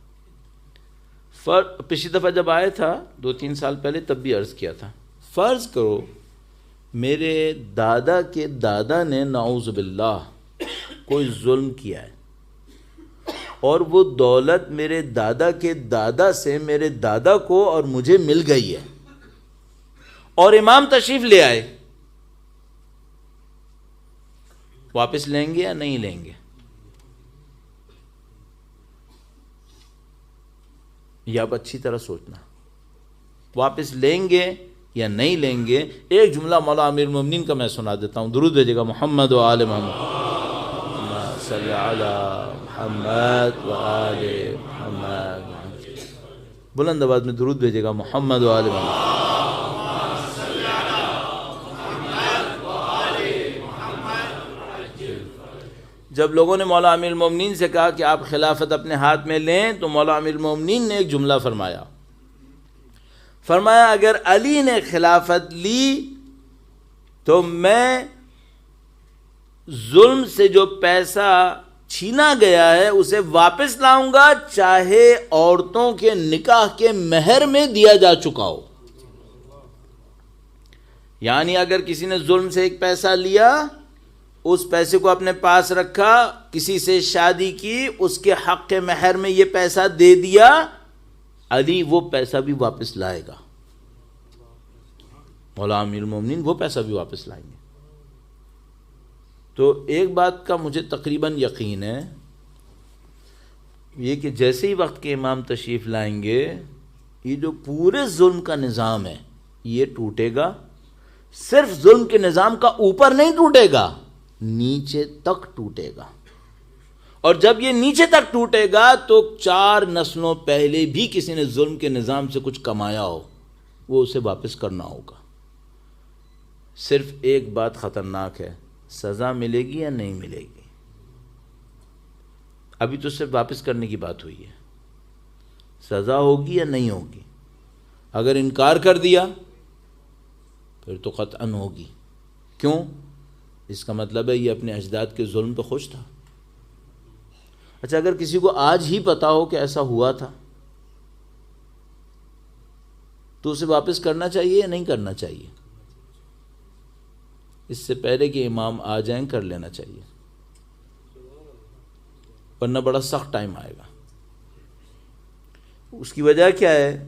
پچھلی دفعہ جب آیا تھا 2-3 سال پہلے، تب بھی عرض کیا تھا، فرض کرو میرے دادا کے دادا نے نعوذ باللہ کوئی ظلم کیا ہے، اور وہ دولت میرے دادا کے دادا سے میرے دادا کو اور مجھے مل گئی ہے، اور امام تشریف لے آئے، واپس لیں گے یا نہیں لیں گے؟ یہ اب اچھی طرح سوچنا، واپس لیں گے یا نہیں لیں گے؟ ایک جملہ مولا امیر المومنین کا میں سنا دیتا ہوں، درود بھیجے گا محمد و آل محمد، صلی علی محمد و آل محمد، بلند آواز میں درود بھیجے گا محمد و آل محمد۔ جب لوگوں نے مولا امیر المومنین سے کہا کہ آپ خلافت اپنے ہاتھ میں لیں، تو مولا امیر المومنین نے ایک جملہ فرمایا اگر علی نے خلافت لی تو میں ظلم سے جو پیسہ چھینا گیا ہے اسے واپس لاؤں گا، چاہے عورتوں کے نکاح کے مہر میں دیا جا چکا ہو۔ یعنی اگر کسی نے ظلم سے ایک پیسہ لیا، اس پیسے کو اپنے پاس رکھا، کسی سے شادی کی، اس کے حق کے مہر میں یہ پیسہ دے دیا، علی وہ پیسہ بھی واپس لائے گا، مولا امیر المومنین وہ پیسہ بھی واپس لائیں گے۔ تو ایک بات کا مجھے تقریباً یقین ہے، یہ کہ جیسے ہی وقت کے امام تشریف لائیں گے، یہ جو پورے ظلم کا نظام ہے یہ ٹوٹے گا۔ صرف ظلم کے نظام کا اوپر نہیں ٹوٹے گا، نیچے تک ٹوٹے گا، اور جب یہ نیچے تک ٹوٹے گا تو 4 نسلوں پہلے بھی کسی نے ظلم کے نظام سے کچھ کمایا ہو، وہ اسے واپس کرنا ہوگا۔ صرف ایک بات خطرناک ہے، سزا ملے گی یا نہیں ملے گی؟ ابھی تو صرف واپس کرنے کی بات ہوئی ہے، سزا ہوگی یا نہیں ہوگی؟ اگر انکار کر دیا پھر تو قطعاً ہوگی۔ کیوں؟ اس کا مطلب ہے یہ اپنے اجداد کے ظلم پہ خوش تھا۔ اچھا، اگر کسی کو آج ہی پتا ہو کہ ایسا ہوا تھا تو اسے واپس کرنا چاہیے یا نہیں کرنا چاہیے؟ اس سے پہلے کہ امام آ جائیں کر لینا چاہیے، ورنہ بڑا سخت ٹائم آئے گا۔ اس کی وجہ کیا ہے؟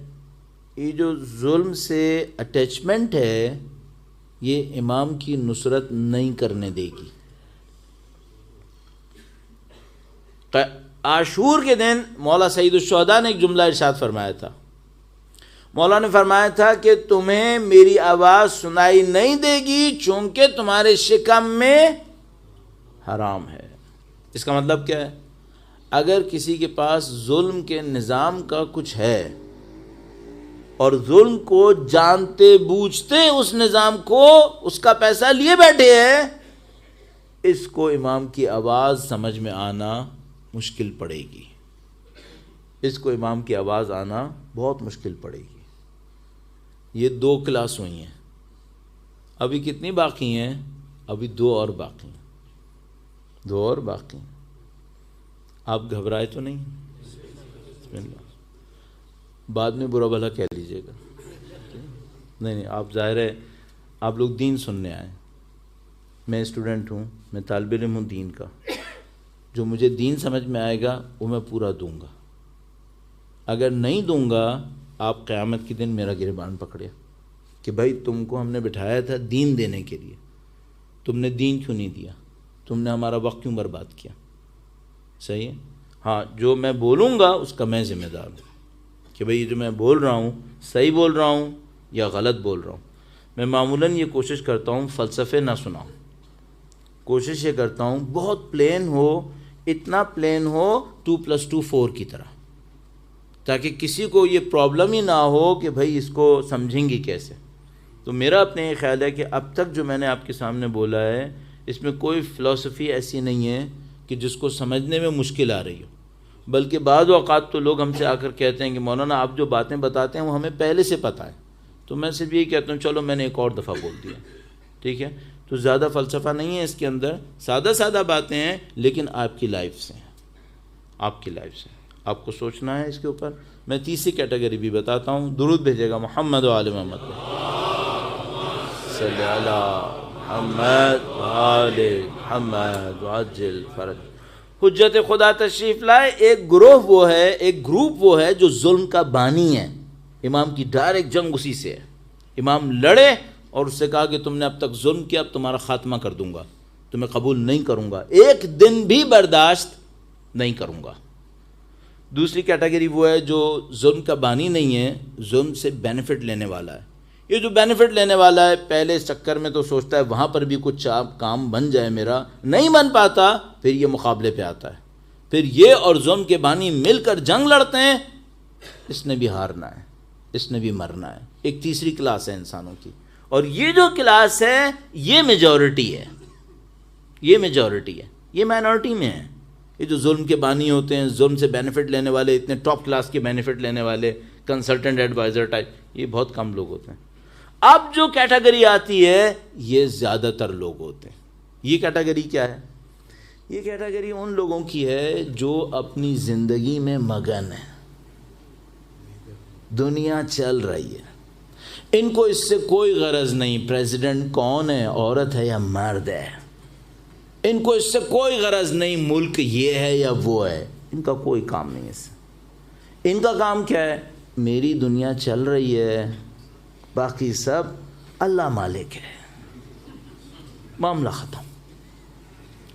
یہ جو ظلم سے اٹیچمنٹ ہے یہ امام کی نصرت نہیں کرنے دے گی۔ عاشور کے دن مولا سید الشہداء نے ایک جملہ ارشاد فرمایا تھا، مولا نے فرمایا تھا کہ تمہیں میری آواز سنائی نہیں دے گی چونکہ تمہارے شکم میں حرام ہے۔ اس کا مطلب کیا ہے؟ اگر کسی کے پاس ظلم کے نظام کا کچھ ہے اور ظلم کو جانتے بوجھتے اس نظام کو اس کا پیسہ لیے بیٹھے ہیں، اس کو امام کی آواز سمجھ میں آنا مشکل پڑے گی، اس کو امام کی آواز آنا بہت مشکل پڑے گی۔ یہ 2 کلاس ہوئی ہیں، ابھی کتنی باقی ہیں؟ ابھی 2 اور باقی ہیں، 2 اور باقی ہیں۔ آپ گھبرائے تو نہیں؟ بسم اللہ، بعد میں برا بھلا کہہ لیجیے گا۔ نہیں، آپ ظاہر ہے آپ لوگ دین سننے آئے، میں اسٹوڈنٹ ہوں، میں طالب علم ہوں دین کا، جو مجھے دین سمجھ میں آئے گا وہ میں پورا دوں گا، اگر نہیں دوں گا آپ قیامت کے دن میرا گریبان پکڑے کہ بھائی تم کو ہم نے بٹھایا تھا دین دینے کے لیے، تم نے دین کیوں نہیں دیا، تم نے ہمارا وقت کیوں برباد کیا؟ صحیح ہے؟ ہاں، جو میں بولوں گا اس کا میں ذمہ دار ہوں کہ بھئی جو میں بول رہا ہوں صحیح بول رہا ہوں یا غلط بول رہا ہوں۔ میں معمولاً یہ کوشش کرتا ہوں فلسفے نہ سناؤں، کوشش یہ کرتا ہوں بہت پلین ہو، اتنا پلین ہو 2+2 4 کی طرح، تاکہ کسی کو یہ پرابلم ہی نہ ہو کہ بھئی اس کو سمجھیں گی کیسے۔ تو میرا اپنے یہ خیال ہے کہ اب تک جو میں نے آپ کے سامنے بولا ہے اس میں کوئی فلسفی ایسی نہیں ہے کہ جس کو سمجھنے میں مشکل آ رہی ہو، بلکہ بعض اوقات تو لوگ ہم سے آ کر کہتے ہیں کہ مولانا آپ جو باتیں بتاتے ہیں وہ ہمیں پہلے سے پتہ ہے، تو میں صرف یہی کہتا ہوں چلو میں نے ایک اور دفعہ بول دیا، ٹھیک ہے؟ تو زیادہ فلسفہ نہیں ہے اس کے اندر، سادہ سادہ باتیں ہیں لیکن آپ کی لائف سے ہیں، آپ کی لائف سے آپ کو سوچنا ہے اس کے اوپر۔ میں تیسری کیٹیگری بھی بتاتا ہوں، درود بھیجے گا محمد و آل محمد صلی علی محمد و آل محمد وعجل فرج۔ حجت خدا تشریف لائے، ایک گروہ وہ ہے، ایک گروپ وہ ہے جو ظلم کا بانی ہے۔ امام کی ڈائریکٹ جنگ اسی سے ہے، امام لڑے اور اس سے کہا کہ تم نے اب تک ظلم کیا، اب تمہارا خاتمہ کر دوں گا، تمہیں قبول نہیں کروں گا، ایک دن بھی برداشت نہیں کروں گا۔ دوسری کیٹیگری وہ ہے جو ظلم کا بانی نہیں ہے، ظلم سے بینیفٹ لینے والا ہے۔ یہ جو بینیفٹ لینے والا ہے پہلے اس چکر میں تو سوچتا ہے وہاں پر بھی کچھ کام بن جائے میرا، نہیں بن پاتا، پھر یہ مقابلے پہ آتا ہے، پھر یہ اور ظلم کے بانی مل کر جنگ لڑتے ہیں، اس نے بھی ہارنا ہے، اس نے بھی مرنا ہے۔ ایک تیسری کلاس ہے انسانوں کی، اور یہ جو کلاس ہے یہ میجورٹی ہے، یہ میجورٹی ہے، یہ مائنورٹی میں ہے۔ یہ جو ظلم کے بانی ہوتے ہیں، ظلم سے بینیفٹ لینے والے، اتنے ٹاپ کلاس کے بینیفٹ لینے والے، کنسلٹنٹ ایڈوائزر ٹائپ، یہ بہت کم لوگ ہوتے ہیں۔ اب جو کیٹیگری آتی ہے یہ زیادہ تر لوگ ہوتے ہیں۔ یہ کیٹیگری کیا ہے؟ یہ کیٹیگری ان لوگوں کی ہے جو اپنی زندگی میں مگن ہے، دنیا چل رہی ہے، ان کو اس سے کوئی غرض نہیں پریزیڈنٹ کون ہے، عورت ہے یا مرد ہے، ان کو اس سے کوئی غرض نہیں ملک یہ ہے یا وہ ہے، ان کا کوئی کام نہیں ہے اس سے۔ ان کا کام کیا ہے؟ میری دنیا چل رہی ہے، باقی سب اللہ مالک ہے، معاملہ ختم۔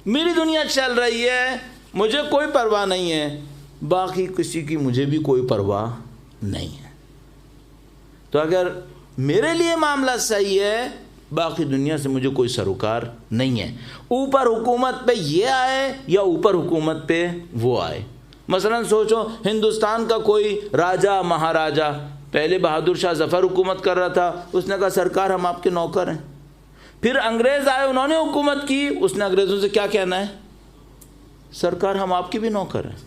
میری دنیا چل رہی ہے، مجھے کوئی پرواہ نہیں ہے، باقی کسی کی مجھے بھی کوئی پرواہ نہیں ہے۔ تو اگر میرے لیے معاملہ صحیح ہے، باقی دنیا سے مجھے کوئی سروکار نہیں ہے، اوپر حکومت پہ یہ آئے یا اوپر حکومت پہ وہ آئے۔ مثلا سوچو ہندوستان کا کوئی راجہ مہاراجہ، پہلے بہادر شاہ ظفر حکومت کر رہا تھا، اس نے کہا سرکار ہم آپ کے نوکر ہیں۔ پھر انگریز آئے، انہوں نے حکومت کی، اس نے انگریزوں سے کیا کہنا ہے؟ سرکار ہم آپ کے بھی نوکر ہیں،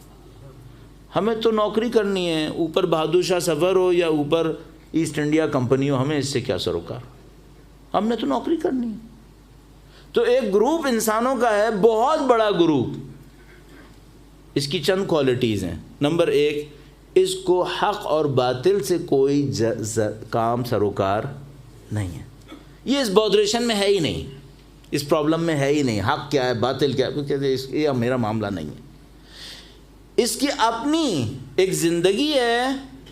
ہمیں تو نوکری کرنی ہے، اوپر بہادر شاہ ظفر ہو یا اوپر ایسٹ انڈیا کمپنی ہو، ہمیں اس سے کیا سروکار، ہم نے تو نوکری کرنی ہے۔ تو ایک گروپ انسانوں کا ہے، بہت بڑا گروپ، اس کی چند کوالٹیز ہیں۔ نمبر 1، اس کو حق اور باطل سے کوئی کام سروکار نہیں ہے، یہ اس بودریشن میں ہے ہی نہیں، اس پرابلم میں ہے ہی نہیں، حق کیا ہے باطل کیا ہے، یہ میرا معاملہ نہیں ہے۔ اس کی اپنی ایک زندگی ہے،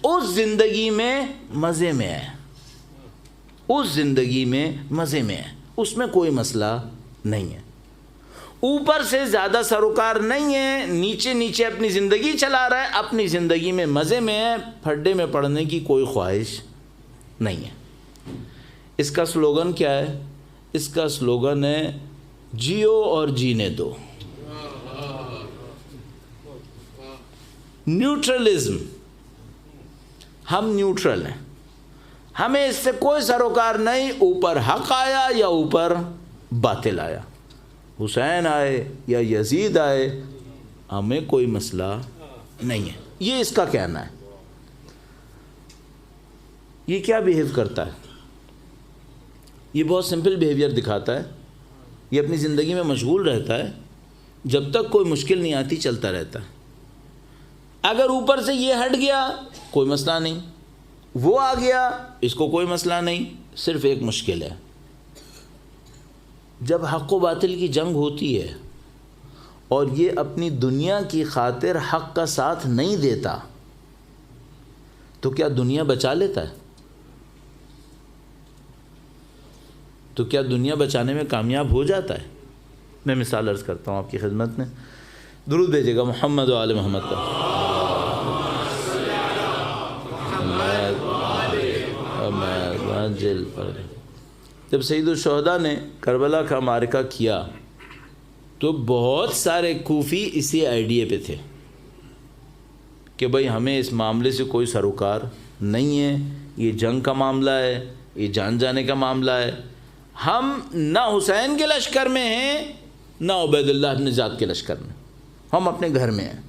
اس زندگی میں مزے میں ہے، اس زندگی میں مزے میں ہے، اس میں کوئی مسئلہ نہیں ہے، اوپر سے زیادہ سروکار نہیں ہے، نیچے نیچے اپنی زندگی چلا رہا ہے، اپنی زندگی میں مزے میں ہے، پھڈے میں پڑنے کی کوئی خواہش نہیں ہے۔ اس کا سلوگن کیا ہے؟ اس کا سلوگن ہے جیو اور جینے دو، نیوٹرلزم۔ ہم نیوٹرل ہیں، ہمیں اس سے کوئی سروکار نہیں، اوپر حق آیا یا اوپر باطل آیا، حسین آئے یا یزید آئے، ہمیں کوئی مسئلہ نہیں ہے. یہ اس کا کہنا ہے. یہ کیا بیہیو کرتا ہے؟ یہ بہت سمپل بیہیویئر دکھاتا ہے. یہ اپنی زندگی میں مشغول رہتا ہے، جب تک کوئی مشکل نہیں آتی چلتا رہتا ہے. اگر اوپر سے یہ ہٹ گیا کوئی مسئلہ نہیں، وہ آ گیا اس کو کوئی مسئلہ نہیں. صرف ایک مشکل ہے، جب حق و باطل کی جنگ ہوتی ہے اور یہ اپنی دنیا کی خاطر حق کا ساتھ نہیں دیتا تو کیا دنیا بچا لیتا ہے؟ تو کیا دنیا بچانے میں کامیاب ہو جاتا ہے؟ میں مثال عرض کرتا ہوں آپ کی خدمت میں. درود بھیجے گا محمد و آل محمد کا. جب سید الشہداء نے کربلا کا معرکہ کیا تو بہت سارے کوفی اسی آئیڈیا پہ تھے کہ بھئی ہمیں اس معاملے سے کوئی سروکار نہیں ہے، یہ جنگ کا معاملہ ہے، یہ جان جانے کا معاملہ ہے. ہم نہ حسین کے لشکر میں ہیں نہ عبید اللہ بن زیاد کے لشکر میں، ہم اپنے گھر میں ہیں،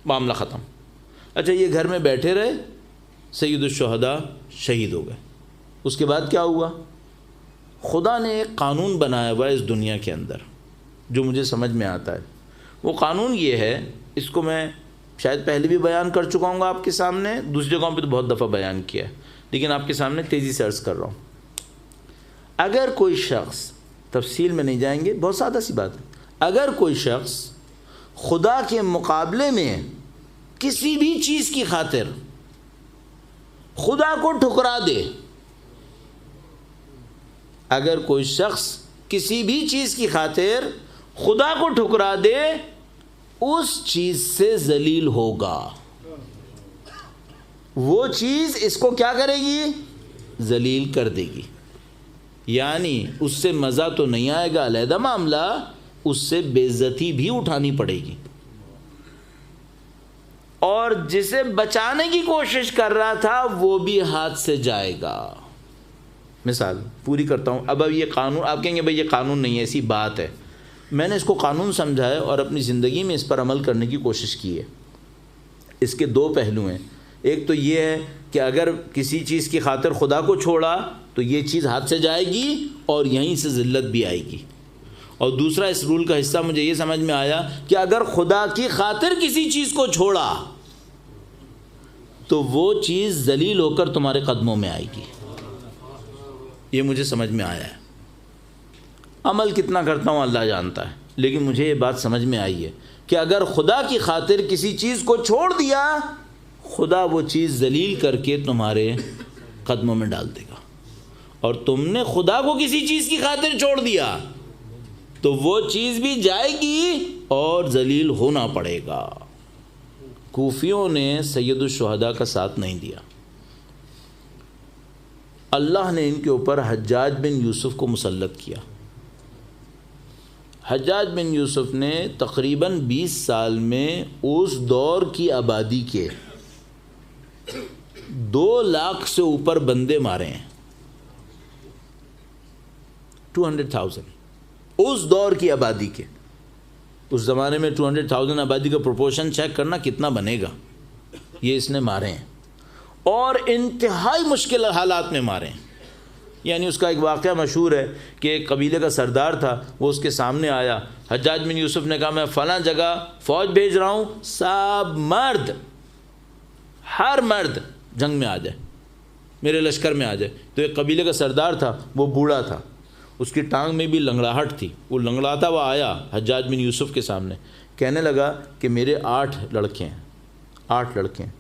معاملہ ختم. اچھا یہ گھر میں بیٹھے رہے، سید الشہداء شہید ہو گئے. اس کے بعد کیا ہوا؟ خدا نے ایک قانون بنایا ہوا ہے اس دنیا کے اندر جو مجھے سمجھ میں آتا ہے. وہ قانون یہ ہے، اس کو میں شاید پہلے بھی بیان کر چکا ہوں گا آپ کے سامنے، دوسری جگہوں پہ تو بہت دفعہ بیان کیا ہے، لیکن آپ کے سامنے تیزی سے عرض کر رہا ہوں. اگر کوئی شخص، تفصیل میں نہیں جائیں گے، بہت سادہ سی بات ہے، اگر کوئی شخص خدا کے مقابلے میں کسی بھی چیز کی خاطر خدا کو ٹھکرا دے، اگر کوئی شخص کسی بھی چیز کی خاطر خدا کو ٹھکرا دے اس چیز سے ذلیل ہوگا. وہ چیز اس کو کیا کرے گی؟ ذلیل کر دے گی. یعنی اس سے مزہ تو نہیں آئے گا علیحدہ معاملہ، اس سے بے عزتی بھی اٹھانی پڑے گی. اور جسے بچانے کی کوشش کر رہا تھا وہ بھی ہاتھ سے جائے گا. مثال پوری کرتا ہوں. اب یہ قانون، آپ کہیں گے بھئی یہ قانون نہیں ہے، ایسی بات ہے. میں نے اس کو قانون سمجھا ہے اور اپنی زندگی میں اس پر عمل کرنے کی کوشش کی ہے. اس کے دو پہلو ہیں. ایک تو یہ ہے کہ اگر کسی چیز کی خاطر خدا کو چھوڑا تو یہ چیز ہاتھ سے جائے گی اور یہیں سے ذلت بھی آئے گی. اور دوسرا اس رول کا حصہ مجھے یہ سمجھ میں آیا کہ اگر خدا کی خاطر کسی چیز کو چھوڑا تو وہ چیز ذلیل ہو کر تمہارے قدموں میں آئے گی. یہ مجھے سمجھ میں آیا ہے. عمل کتنا کرتا ہوں اللہ جانتا ہے، لیکن مجھے یہ بات سمجھ میں آئی ہے کہ اگر خدا کی خاطر کسی چیز کو چھوڑ دیا، خدا وہ چیز ذلیل کر کے تمہارے قدموں میں ڈال دے گا. اور تم نے خدا کو کسی چیز کی خاطر چھوڑ دیا تو وہ چیز بھی جائے گی اور ذلیل ہونا پڑے گا. کوفیوں نے سید الشہداء کا ساتھ نہیں دیا. اللہ نے ان کے اوپر حجاج بن یوسف کو مسلط کیا. حجاج بن یوسف نے تقریباً 20 سال میں اس دور کی آبادی کے 2 لاکھ سے اوپر بندے مارے ہیں. 200,000 اس دور کی آبادی کے. اس زمانے میں 200,000 آبادی کا پروپورشن چیک کرنا کتنا بنے گا. یہ اس نے مارے ہیں اور انتہائی مشکل حالات میں مارے ہیں. یعنی اس کا ایک واقعہ مشہور ہے کہ ایک قبیلے کا سردار تھا، وہ اس کے سامنے آیا. حجاج بن یوسف نے کہا میں فلاں جگہ فوج بھیج رہا ہوں، سب مرد، ہر مرد جنگ میں آ جائے، میرے لشکر میں آ جائے. تو ایک قبیلے کا سردار تھا، وہ بوڑھا تھا، اس کی ٹانگ میں بھی لنگڑاہٹ تھی. وہ لنگڑاتا ہوا آیا حجاج بن یوسف کے سامنے، کہنے لگا کہ میرے 8 لڑکے ہیں، 8 لڑکے ہیں،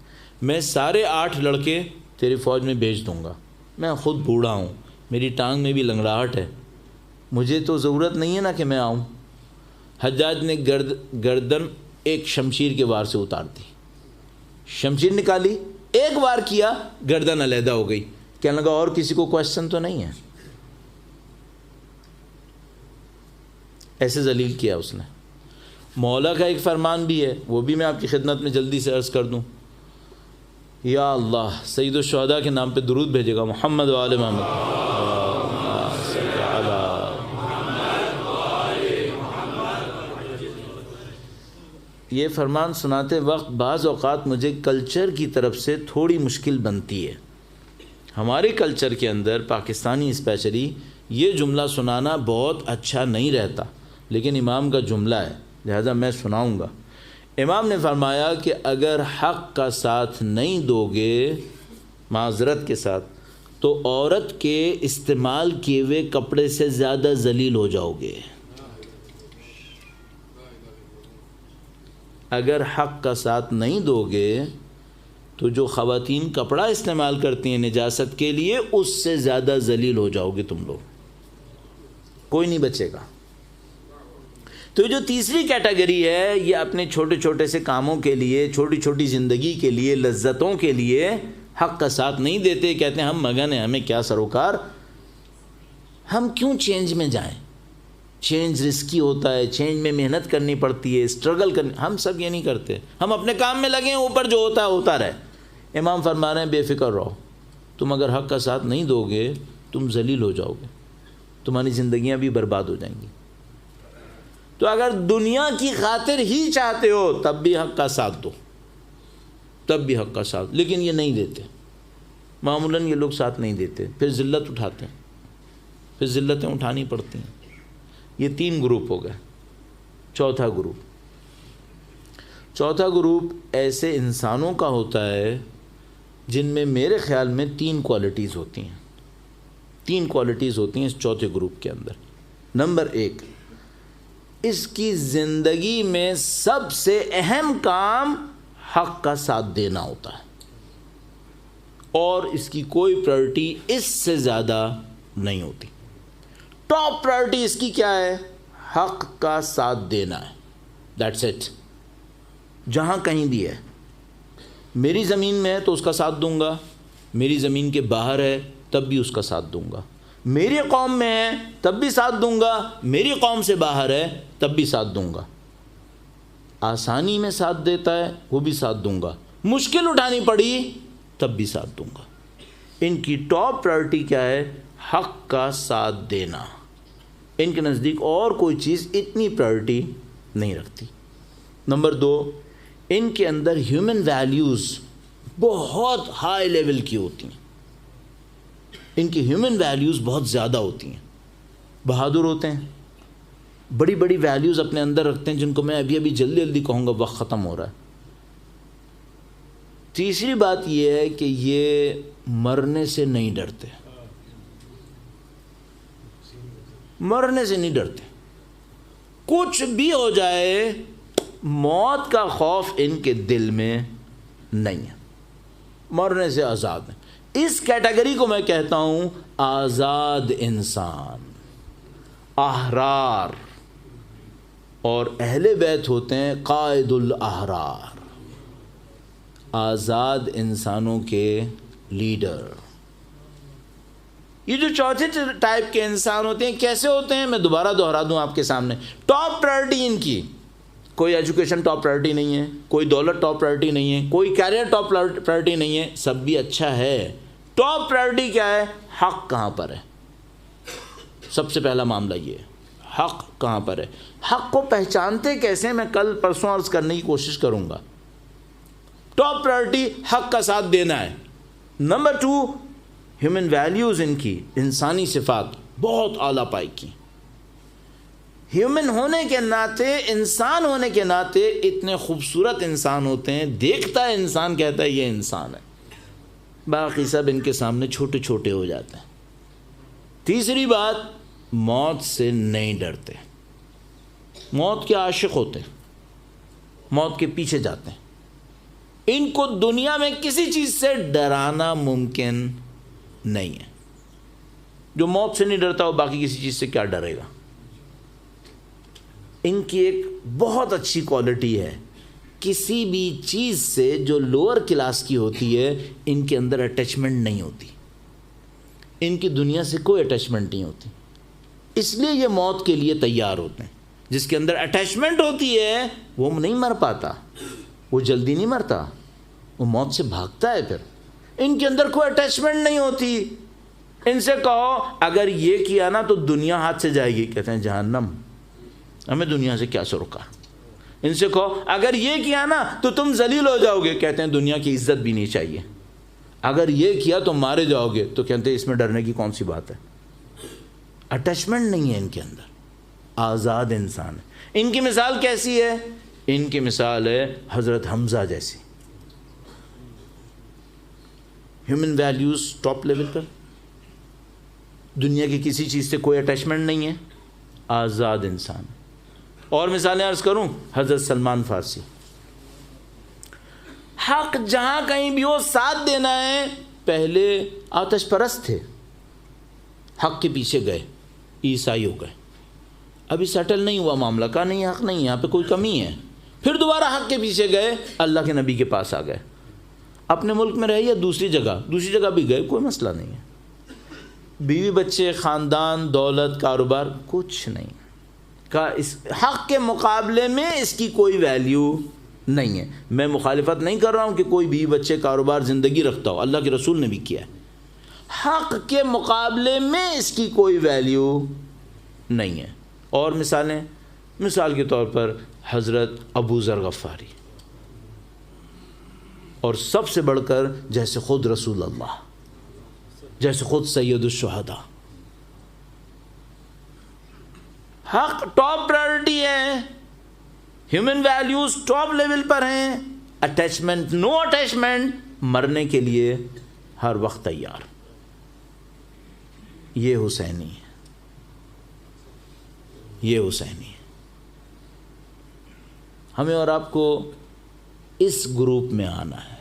میں سارے 8 لڑکے تیری فوج میں بھیج دوں گا. میں خود بوڑھا ہوں، میری ٹانگ میں بھی لنگڑاہٹ ہے، مجھے تو ضرورت نہیں ہے نا کہ میں آؤں. حجاج نے گردن ایک شمشیر کے وار سے اتار دی. شمشیر نکالی، ایک وار کیا، گردن علیحدہ ہو گئی. کہنے لگا اور کسی کو کوشچن تو نہیں ہے. ایسے ذلیل کیا اس نے. مولا کا ایک فرمان بھی ہے، وہ بھی میں آپ کی خدمت میں جلدی سے عرض کر دوں. یا اللہ سید الشہداء کے نام پہ درود بھیجے گا محمد و آل محمد. یہ فرمان سناتے وقت بعض اوقات مجھے کلچر کی طرف سے تھوڑی مشکل بنتی ہے. ہمارے کلچر کے اندر پاکستانی اسپیشلی یہ جملہ سنانا بہت اچھا نہیں رہتا، لیکن امام کا جملہ ہے لہذا میں سناؤں گا. امام نے فرمایا کہ اگر حق کا ساتھ نہیں دو گے معذرت کے ساتھ تو عورت کے استعمال کیے ہوئے کپڑے سے زیادہ ذلیل ہو جاؤ گے. اگر حق کا ساتھ نہیں دو گے تو جو خواتین کپڑا استعمال کرتی ہیں نجاست کے لیے اس سے زیادہ ذلیل ہو جاؤ گے تم لوگ، کوئی نہیں بچے گا. تو جو تیسری کیٹیگری ہے یہ اپنے چھوٹے چھوٹے سے کاموں کے لیے، چھوٹی چھوٹی زندگی کے لیے، لذتوں کے لیے حق کا ساتھ نہیں دیتے. کہتے ہیں ہم مگن ہیں، ہمیں کیا سروکار، ہم کیوں چینج میں جائیں، چینج رسکی ہوتا ہے، چینج میں محنت کرنی پڑتی ہے، اسٹرگل کرنی. ہم سب یہ نہیں کرتے، ہم اپنے کام میں لگے ہیں، اوپر جو ہوتا ہے ہوتا رہے. امام فرما رہے ہیں بے فکر رہو، تم اگر حق کا ساتھ نہیں دو گے تم ذلیل ہو جاؤ گے، تمہاری زندگیاں بھی برباد ہو جائیں گی. تو اگر دنیا کی خاطر ہی چاہتے ہو تب بھی حق کا ساتھ دو، تب بھی حق کا ساتھ. لیکن یہ نہیں دیتے، معمولاً یہ لوگ ساتھ نہیں دیتے، پھر ذلت اٹھاتے ہیں، پھر ذلتیں اٹھانی پڑتی ہیں. یہ 3 گروپ ہو گئے. چوتھا گروپ ایسے انسانوں کا ہوتا ہے جن میں میرے خیال میں 3 کوالٹیز ہوتی ہیں. 3 کوالٹیز ہوتی ہیں اس چوتھے گروپ کے اندر. نمبر 1، اس کی زندگی میں سب سے اہم کام حق کا ساتھ دینا ہوتا ہے اور اس کی کوئی پرائرٹی اس سے زیادہ نہیں ہوتی. ٹاپ پرائرٹی اس کی کیا ہے؟ حق کا ساتھ دینا ہے. That's it. جہاں کہیں بھی ہے، میری زمین میں ہے تو اس کا ساتھ دوں گا، میری زمین کے باہر ہے تب بھی اس کا ساتھ دوں گا، میری قوم میں ہے تب بھی ساتھ دوں گا، میری قوم سے باہر ہے تب بھی ساتھ دوں گا. آسانی میں ساتھ دیتا ہے وہ بھی ساتھ دوں گا، مشکل اٹھانی پڑی تب بھی ساتھ دوں گا. ان کی ٹاپ پرائرٹی کیا ہے؟ حق کا ساتھ دینا. ان کے نزدیک اور کوئی چیز اتنی پرائرٹی نہیں رکھتی. نمبر 2، ان کے اندر ہیومن ویلیوز بہت ہائی لیول کی ہوتی ہیں. ان کی ہیومن ویلیوز بہت زیادہ ہوتی ہیں. بہادر ہوتے ہیں، بڑی بڑی ویلیوز اپنے اندر رکھتے ہیں جن کو میں ابھی جلدی کہوں گا، وقت ختم ہو رہا ہے. تیسری بات یہ ہے کہ یہ مرنے سے نہیں ڈرتے، مرنے سے نہیں ڈرتے. کچھ بھی ہو جائے موت کا خوف ان کے دل میں نہیں ہے، مرنے سے آزاد ہیں. اس کیٹیگری کو میں کہتا ہوں آزاد انسان، احرار. اور اہل بیت ہوتے ہیں قائد الاحرار، آزاد انسانوں کے لیڈر. یہ جو چوتھے ٹائپ کے انسان ہوتے ہیں کیسے ہوتے ہیں میں دوبارہ دہرا دوں آپ کے سامنے. ٹاپ پرائرٹی ان کی کوئی ایجوکیشن ٹاپ پرائرٹی نہیں ہے، کوئی دولت ٹاپ پرائرٹی نہیں ہے، کوئی کیریئر ٹاپ پرائرٹی نہیں ہے، سب بھی اچھا ہے. ٹاپ پرائرٹی کیا ہے؟ حق کہاں پر ہے. سب سے پہلا معاملہ یہ ہے حق کہاں پر ہے. حق کو پہچانتے کیسے میں کل پرسوں عرض کرنے کی کوشش کروں گا. ٹاپ پرائرٹی حق کا ساتھ دینا ہے. نمبر 2، ہیومن ویلیوز ان کی، انسانی صفات بہت اعلیٰ پائی کی. ہیومن ہونے کے ناطے، انسان ہونے کے ناطے اتنے خوبصورت انسان ہوتے ہیں، دیکھتا ہے انسان کہتا ہے یہ انسان ہے، باقی سب ان کے سامنے چھوٹے چھوٹے ہو جاتے ہیں. تیسری بات، موت سے نہیں ڈرتے، موت کے عاشق ہوتے ہیں، موت کے پیچھے جاتے ہیں. ان کو دنیا میں کسی چیز سے ڈرانا ممکن نہیں ہے. جو موت سے نہیں ڈرتا وہ باقی کسی چیز سے کیا ڈرے گا. ان کی ایک بہت اچھی کوالٹی ہے، کسی بھی چیز سے جو لوور کلاس کی ہوتی ہے ان کے اندر اٹیچمنٹ نہیں ہوتی. ان کی دنیا سے کوئی اٹیچمنٹ نہیں ہوتی، اس لیے یہ موت کے لیے تیار ہوتے ہیں. جس کے اندر اٹیچمنٹ ہوتی ہے وہ نہیں مر پاتا، وہ جلدی نہیں مرتا، وہ موت سے بھاگتا ہے. پھر ان کے اندر کوئی اٹیچمنٹ نہیں ہوتی. ان سے کہو اگر یہ کیا نا تو دنیا ہاتھ سے جائے گی، کہتے ہیں جہنم، ہمیں دنیا سے کیا سروکار. ان سے کہو اگر یہ کیا نا تو تم ذلیل ہو جاؤ گے، کہتے ہیں دنیا کی عزت بھی نہیں چاہیے، اگر یہ کیا تو مارے جاؤ گے، تو کہتے ہیں اس میں ڈرنے کی کون سی بات ہے۔ اٹیچمنٹ نہیں ہے ان کے اندر، آزاد انسان ہے۔ ان کی مثال کیسی ہے؟ ان کی مثال ہے حضرت حمزہ جیسی، ہیومن ویلیوز ٹاپ لیول پر، دنیا کی کسی چیز سے کوئی اٹیچمنٹ نہیں ہے، آزاد انسان۔ اور مثالیں عرض کروں، حضرت سلمان فارسی، حق جہاں کہیں بھی ہو ساتھ دینا ہے۔ پہلے آتش پرست تھے، حق کے پیچھے گئے، عیسائی ہو گئے، ابھی سیٹل نہیں ہوا معاملہ، کا نہیں حق نہیں، یہاں پہ کوئی کمی ہے، پھر دوبارہ حق کے پیچھے گئے، اللہ کے نبی کے پاس آ گئے، اپنے ملک میں رہے یا دوسری جگہ بھی گئے، کوئی مسئلہ نہیں ہے، بیوی بچے، خاندان، دولت، کاروبار کچھ نہیں کا، اس حق کے مقابلے میں اس کی کوئی ویلیو نہیں ہے۔ میں مخالفت نہیں کر رہا ہوں کہ کوئی بیوی بچے، کاروبار، زندگی رکھتا ہو، اللہ کے رسول نے بھی کیا ہے، حق کے مقابلے میں اس کی کوئی ویلیو نہیں ہے۔ اور مثالیں، مثال کے طور پر حضرت ابو ذر غفاری، اور سب سے بڑھ کر جیسے خود رسول اللہ، جیسے خود سید الشہداء، حق ٹاپ پرائرٹی ہے، ہیومن ویلیوز ٹاپ لیول پر ہیں، اٹیچمنٹ نو اٹیچمنٹ، مرنے کے لیے ہر وقت تیار۔ یہ حسینی ہے، یہ حسینی ہے۔ ہمیں اور آپ کو اس گروپ میں آنا ہے،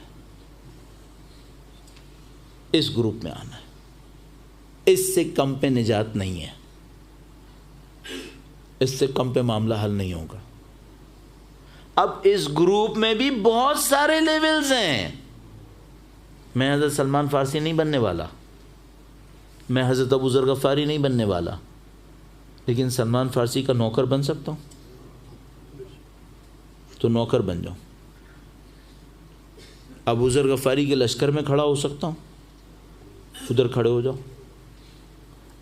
اس گروپ میں آنا ہے، اس سے کم پہ نجات نہیں ہے، اس سے کم پہ معاملہ حل نہیں ہوگا۔ اب اس گروپ میں بھی بہت سارے لیولز ہیں، میں حضرت سلمان فارسی نہیں بننے والا، میں حضرت ابو ذر غفاری نہیں بننے والا، لیکن سلمان فارسی کا نوکر بن سکتا ہوں، تو نوکر بن جاؤں، ابو ذر غفاری کے لشکر میں کھڑا ہو سکتا ہوں، ادھر کھڑے ہو جاؤ۔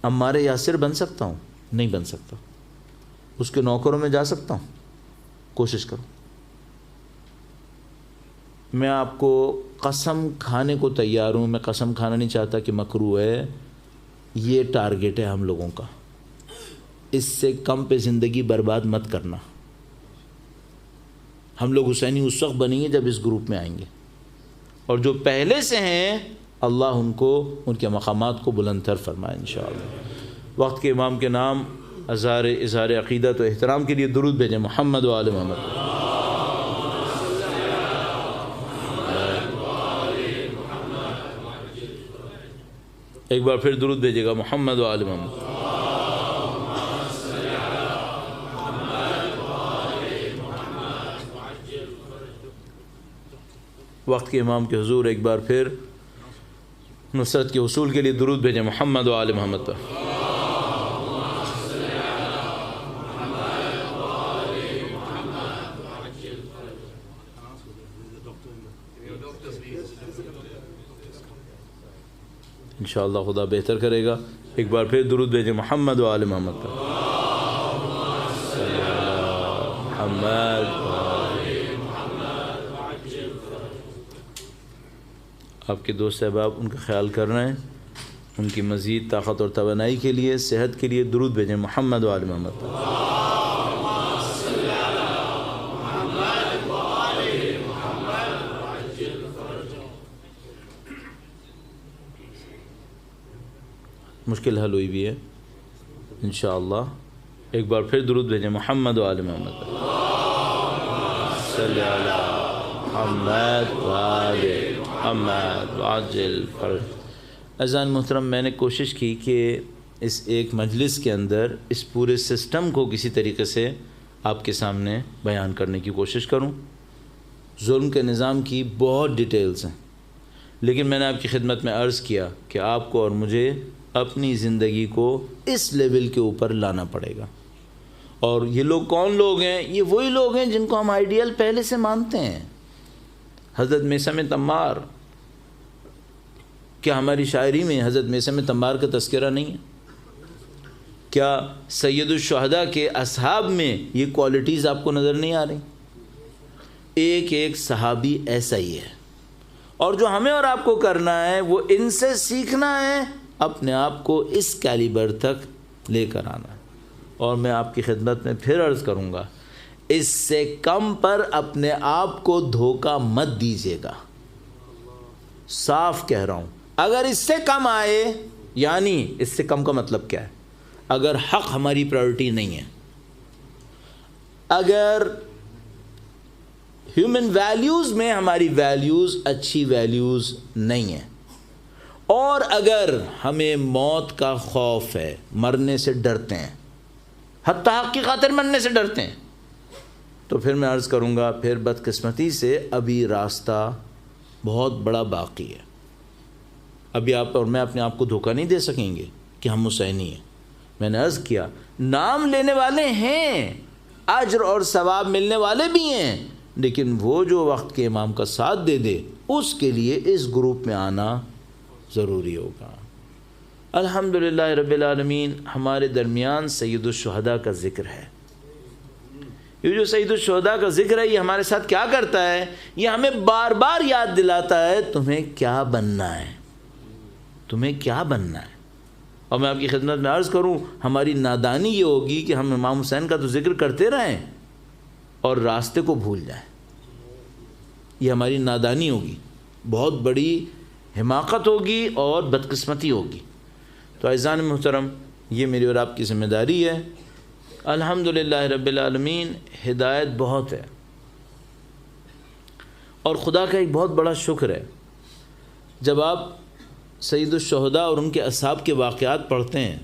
عمار یاسر بن سکتا ہوں؟ نہیں بن سکتا، اس کے نوکروں میں جا سکتا ہوں، کوشش کرو۔ میں آپ کو قسم کھانے کو تیار ہوں، میں قسم کھانا نہیں چاہتا کہ مکروہ ہے، یہ ٹارگٹ ہے ہم لوگوں کا، اس سے کم پہ زندگی برباد مت کرنا۔ ہم لوگ حسینی اس وقت بنیں گے جب اس گروپ میں آئیں گے، اور جو پہلے سے ہیں اللہ ان کو ان کے مقامات کو بلند تر فرمائے انشاءاللہ۔ وقت کے امام کے نام اظہار عقیدت و احترام کے لیے درود بھیجیں، محمد و آل محمد۔ ایک بار پھر درود بھیجے گا، محمد و آل محمد۔ وقت کے امام کے حضور ایک بار پھر نصرت کے حصول کے لیے درود بھیجیں، محمد و آل محمد پر۔ انشاءاللہ خدا بہتر کرے گا، ایک بار پھر درود بھیجیں، محمد و آل محمد پر۔ آپ کے دوست احباب ان کا خیال کر رہے ہیں، ان کی مزید طاقت اور توانائی کے لیے، صحت کے لیے درود بھیجیں، محمد و آل محمد پر۔ مشکل حل ہوئی بھی ہے انشاءاللہ، ایک بار پھر درود بھیجیں، محمد و آل محمد پر۔ صلی علی محمد و آل محمد وعجل فرج۔ عزیزان محترم، میں نے کوشش کی کہ اس ایک مجلس کے اندر اس پورے سسٹم کو کسی طریقے سے آپ کے سامنے بیان کرنے کی کوشش کروں۔ ظلم کے نظام کی بہت ڈیٹیلز ہیں، لیکن میں نے آپ کی خدمت میں عرض کیا کہ آپ کو اور مجھے اپنی زندگی کو اس لیول کے اوپر لانا پڑے گا۔ اور یہ لوگ کون لوگ ہیں؟ یہ وہی لوگ ہیں جن کو ہم آئیڈیل پہلے سے مانتے ہیں۔ حضرت میثم تمار، کیا ہماری شاعری میں حضرت میثم تمار کا تذکرہ نہیں ہے؟ کیا سید الشہداء کے اصحاب میں یہ کوالٹیز آپ کو نظر نہیں آ رہی؟ ایک ایک صحابی ایسا ہی ہے، اور جو ہمیں اور آپ کو کرنا ہے وہ ان سے سیکھنا ہے، اپنے آپ کو اس کیلیبر تک لے کر آنا ہے۔ اور میں آپ کی خدمت میں پھر عرض کروں گا، اس سے کم پر اپنے آپ کو دھوکہ مت دیجیے گا، صاف کہہ رہا ہوں۔ اگر اس سے کم آئے، یعنی اس سے کم کا مطلب کیا ہے؟ اگر حق ہماری پرائورٹی نہیں ہے، اگر ہیومن ویلیوز میں ہماری ویلیوز اچھی ویلیوز نہیں ہیں، اور اگر ہمیں موت کا خوف ہے، مرنے سے ڈرتے ہیں، حتی حق کی خاطر مرنے سے ڈرتے ہیں، تو پھر میں عرض کروں گا پھر بدقسمتی سے ابھی راستہ بہت بڑا باقی ہے۔ ابھی آپ اور میں اپنے آپ کو دھوکہ نہیں دے سکیں گے کہ ہم حسینی ہیں۔ میں نے عرض کیا نام لینے والے ہیں، اجر اور ثواب ملنے والے بھی ہیں، لیکن وہ جو وقت کے امام کا ساتھ دے دے اس کے لیے اس گروپ میں آنا ضروری ہوگا۔ الحمدللہ رب العالمین، ہمارے درمیان سید الشہداء کا ذکر ہے۔ یہ جو سید الشہداء کا ذکر ہے یہ ہمارے ساتھ کیا کرتا ہے؟ یہ ہمیں بار بار یاد دلاتا ہے تمہیں کیا بننا ہے، تمہیں کیا بننا ہے۔ اور میں آپ کی خدمت میں عرض کروں، ہماری نادانی یہ ہوگی کہ ہم امام حسین کا تو ذکر کرتے رہیں اور راستے کو بھول جائیں، یہ ہماری نادانی ہوگی، بہت بڑی حماقت ہوگی اور بدقسمتی ہوگی۔ تو عزیزان محترم، یہ میری اور آپ کی ذمہ داری ہے۔ الحمدللہ رب العالمین، ہدایت بہت ہے، اور خدا کا ایک بہت بڑا شکر ہے، جب آپ سید الشہداء اور ان کے اصحاب کے واقعات پڑھتے ہیں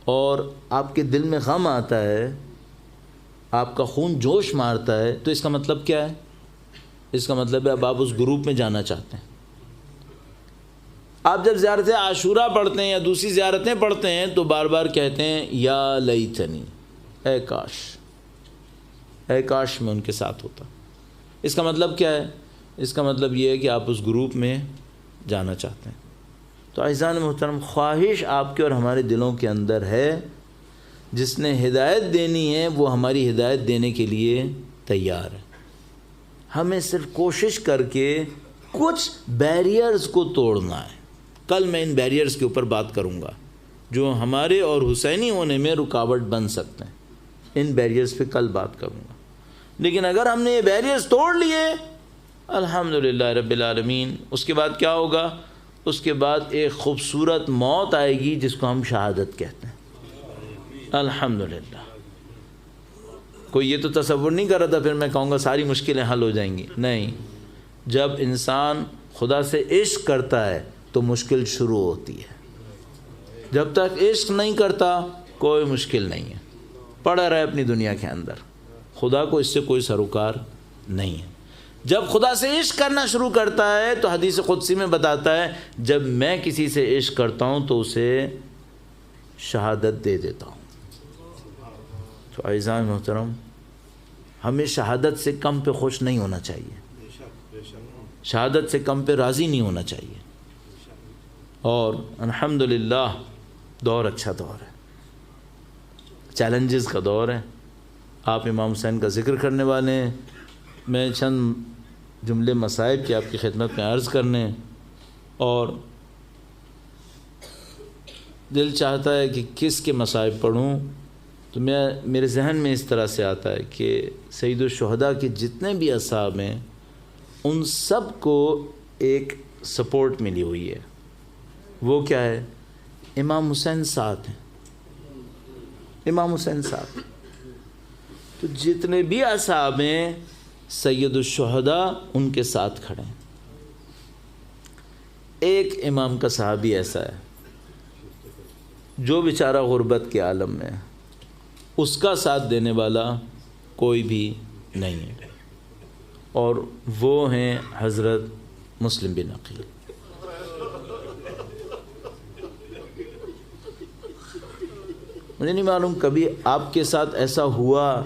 اور آپ کے دل میں غم آتا ہے، آپ کا خون جوش مارتا ہے، تو اس کا مطلب کیا ہے؟ اس کا مطلب ہے اب آپ اس گروپ میں جانا چاہتے ہیں۔ آپ جب زیارت عاشورہ پڑھتے ہیں یا دوسری زیارتیں پڑھتے ہیں تو بار بار کہتے ہیں یا لیتنی، اے کاش، اے کاش میں ان کے ساتھ ہوتا۔ اس کا مطلب کیا ہے؟ اس کا مطلب یہ ہے کہ آپ اس گروپ میں جانا چاہتے ہیں۔ تو عزیزان محترم، خواہش آپ کے اور ہمارے دلوں کے اندر ہے، جس نے ہدایت دینی ہے وہ ہماری ہدایت دینے کے لیے تیار ہے۔ ہمیں صرف کوشش کر کے کچھ بیریئرز کو توڑنا ہے۔ کل میں ان بیریئرز کے اوپر بات کروں گا جو ہمارے اور حسینی ہونے میں رکاوٹ بن سکتے ہیں، ان بیریئرز پہ کل بات کروں گا۔ لیکن اگر ہم نے یہ بیریئرز توڑ لیے، الحمدللہ رب العالمین، اس کے بعد کیا ہوگا؟ اس کے بعد ایک خوبصورت موت آئے گی جس کو ہم شہادت کہتے ہیں۔ الحمدللہ، کوئی یہ تو تصور نہیں کر رہا تھا پھر میں کہوں گا ساری مشکلیں حل ہو جائیں گی، نہیں۔ جب انسان خدا سے عشق کرتا ہے تو مشکل شروع ہوتی ہے، جب تک عشق نہیں کرتا کوئی مشکل نہیں ہے، پڑا رہے اپنی دنیا کے اندر، خدا کو اس سے کوئی سروکار نہیں ہے۔ جب خدا سے عشق کرنا شروع کرتا ہے تو حدیث قدسی میں بتاتا ہے جب میں کسی سے عشق کرتا ہوں تو اسے شہادت دے دیتا ہوں۔ تو عزیزان محترم، ہمیں شہادت سے کم پہ خوش نہیں ہونا چاہیے، شہادت سے کم پہ راضی نہیں ہونا چاہیے۔ اور الحمدللہ دور اچھا دور ہے، چیلنجز کا دور ہے۔ آپ امام حسین کا ذکر کرنے والے ہیں، میں چند جملے مصائب کی آپ کی خدمت میں عرض کرنے، اور دل چاہتا ہے کہ کس کے مصائب پڑھوں، تو میرے ذہن میں اس طرح سے آتا ہے کہ سید الشہداء کے جتنے بھی اصحاب ہیں ان سب کو ایک سپورٹ ملی ہوئی ہے، وہ کیا ہے؟ امام حسین ساتھ ہیں، امام حسین ساتھ۔ تو جتنے بھی اصحاب ہیں سید الشہداء ان کے ساتھ کھڑے ہیں۔ ایک امام کا صحابی ایسا ہے جو بیچارہ غربت کے عالم میں ہے، اس کا ساتھ دینے والا کوئی بھی نہیں ہے، اور وہ ہیں حضرت مسلم بن عقیل۔ مجھے نہیں معلوم کبھی آپ کے ساتھ ایسا ہوا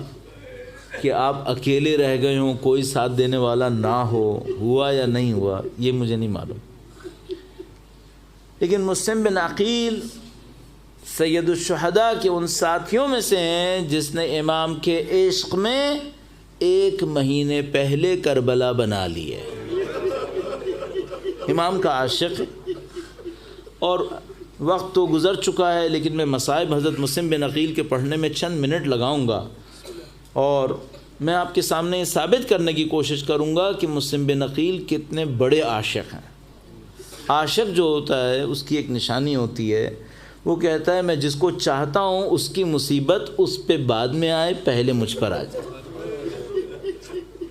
کہ آپ اکیلے رہ گئے ہوں، کوئی ساتھ دینے والا نہ ہو، ہوا یا نہیں ہوا یہ مجھے نہیں معلوم، لیکن مسلم بن عقیل سید الشہداء کے ان ساتھیوں میں سے ہیں جس نے امام کے عشق میں 1 مہینے پہلے کربلا بنا لی ہے۔ امام کا عاشق ہے، اور وقت تو گزر چکا ہے، لیکن میں مصائب حضرت مسلم بن عقیل کے پڑھنے میں چند منٹ لگاؤں گا، اور میں آپ کے سامنے ثابت کرنے کی کوشش کروں گا کہ مسلم بن عقیل کتنے بڑے عاشق ہیں۔ عاشق جو ہوتا ہے اس کی ایک نشانی ہوتی ہے، وہ کہتا ہے میں جس کو چاہتا ہوں اس کی مصیبت اس پہ بعد میں آئے، پہلے مجھ پر آ جائے،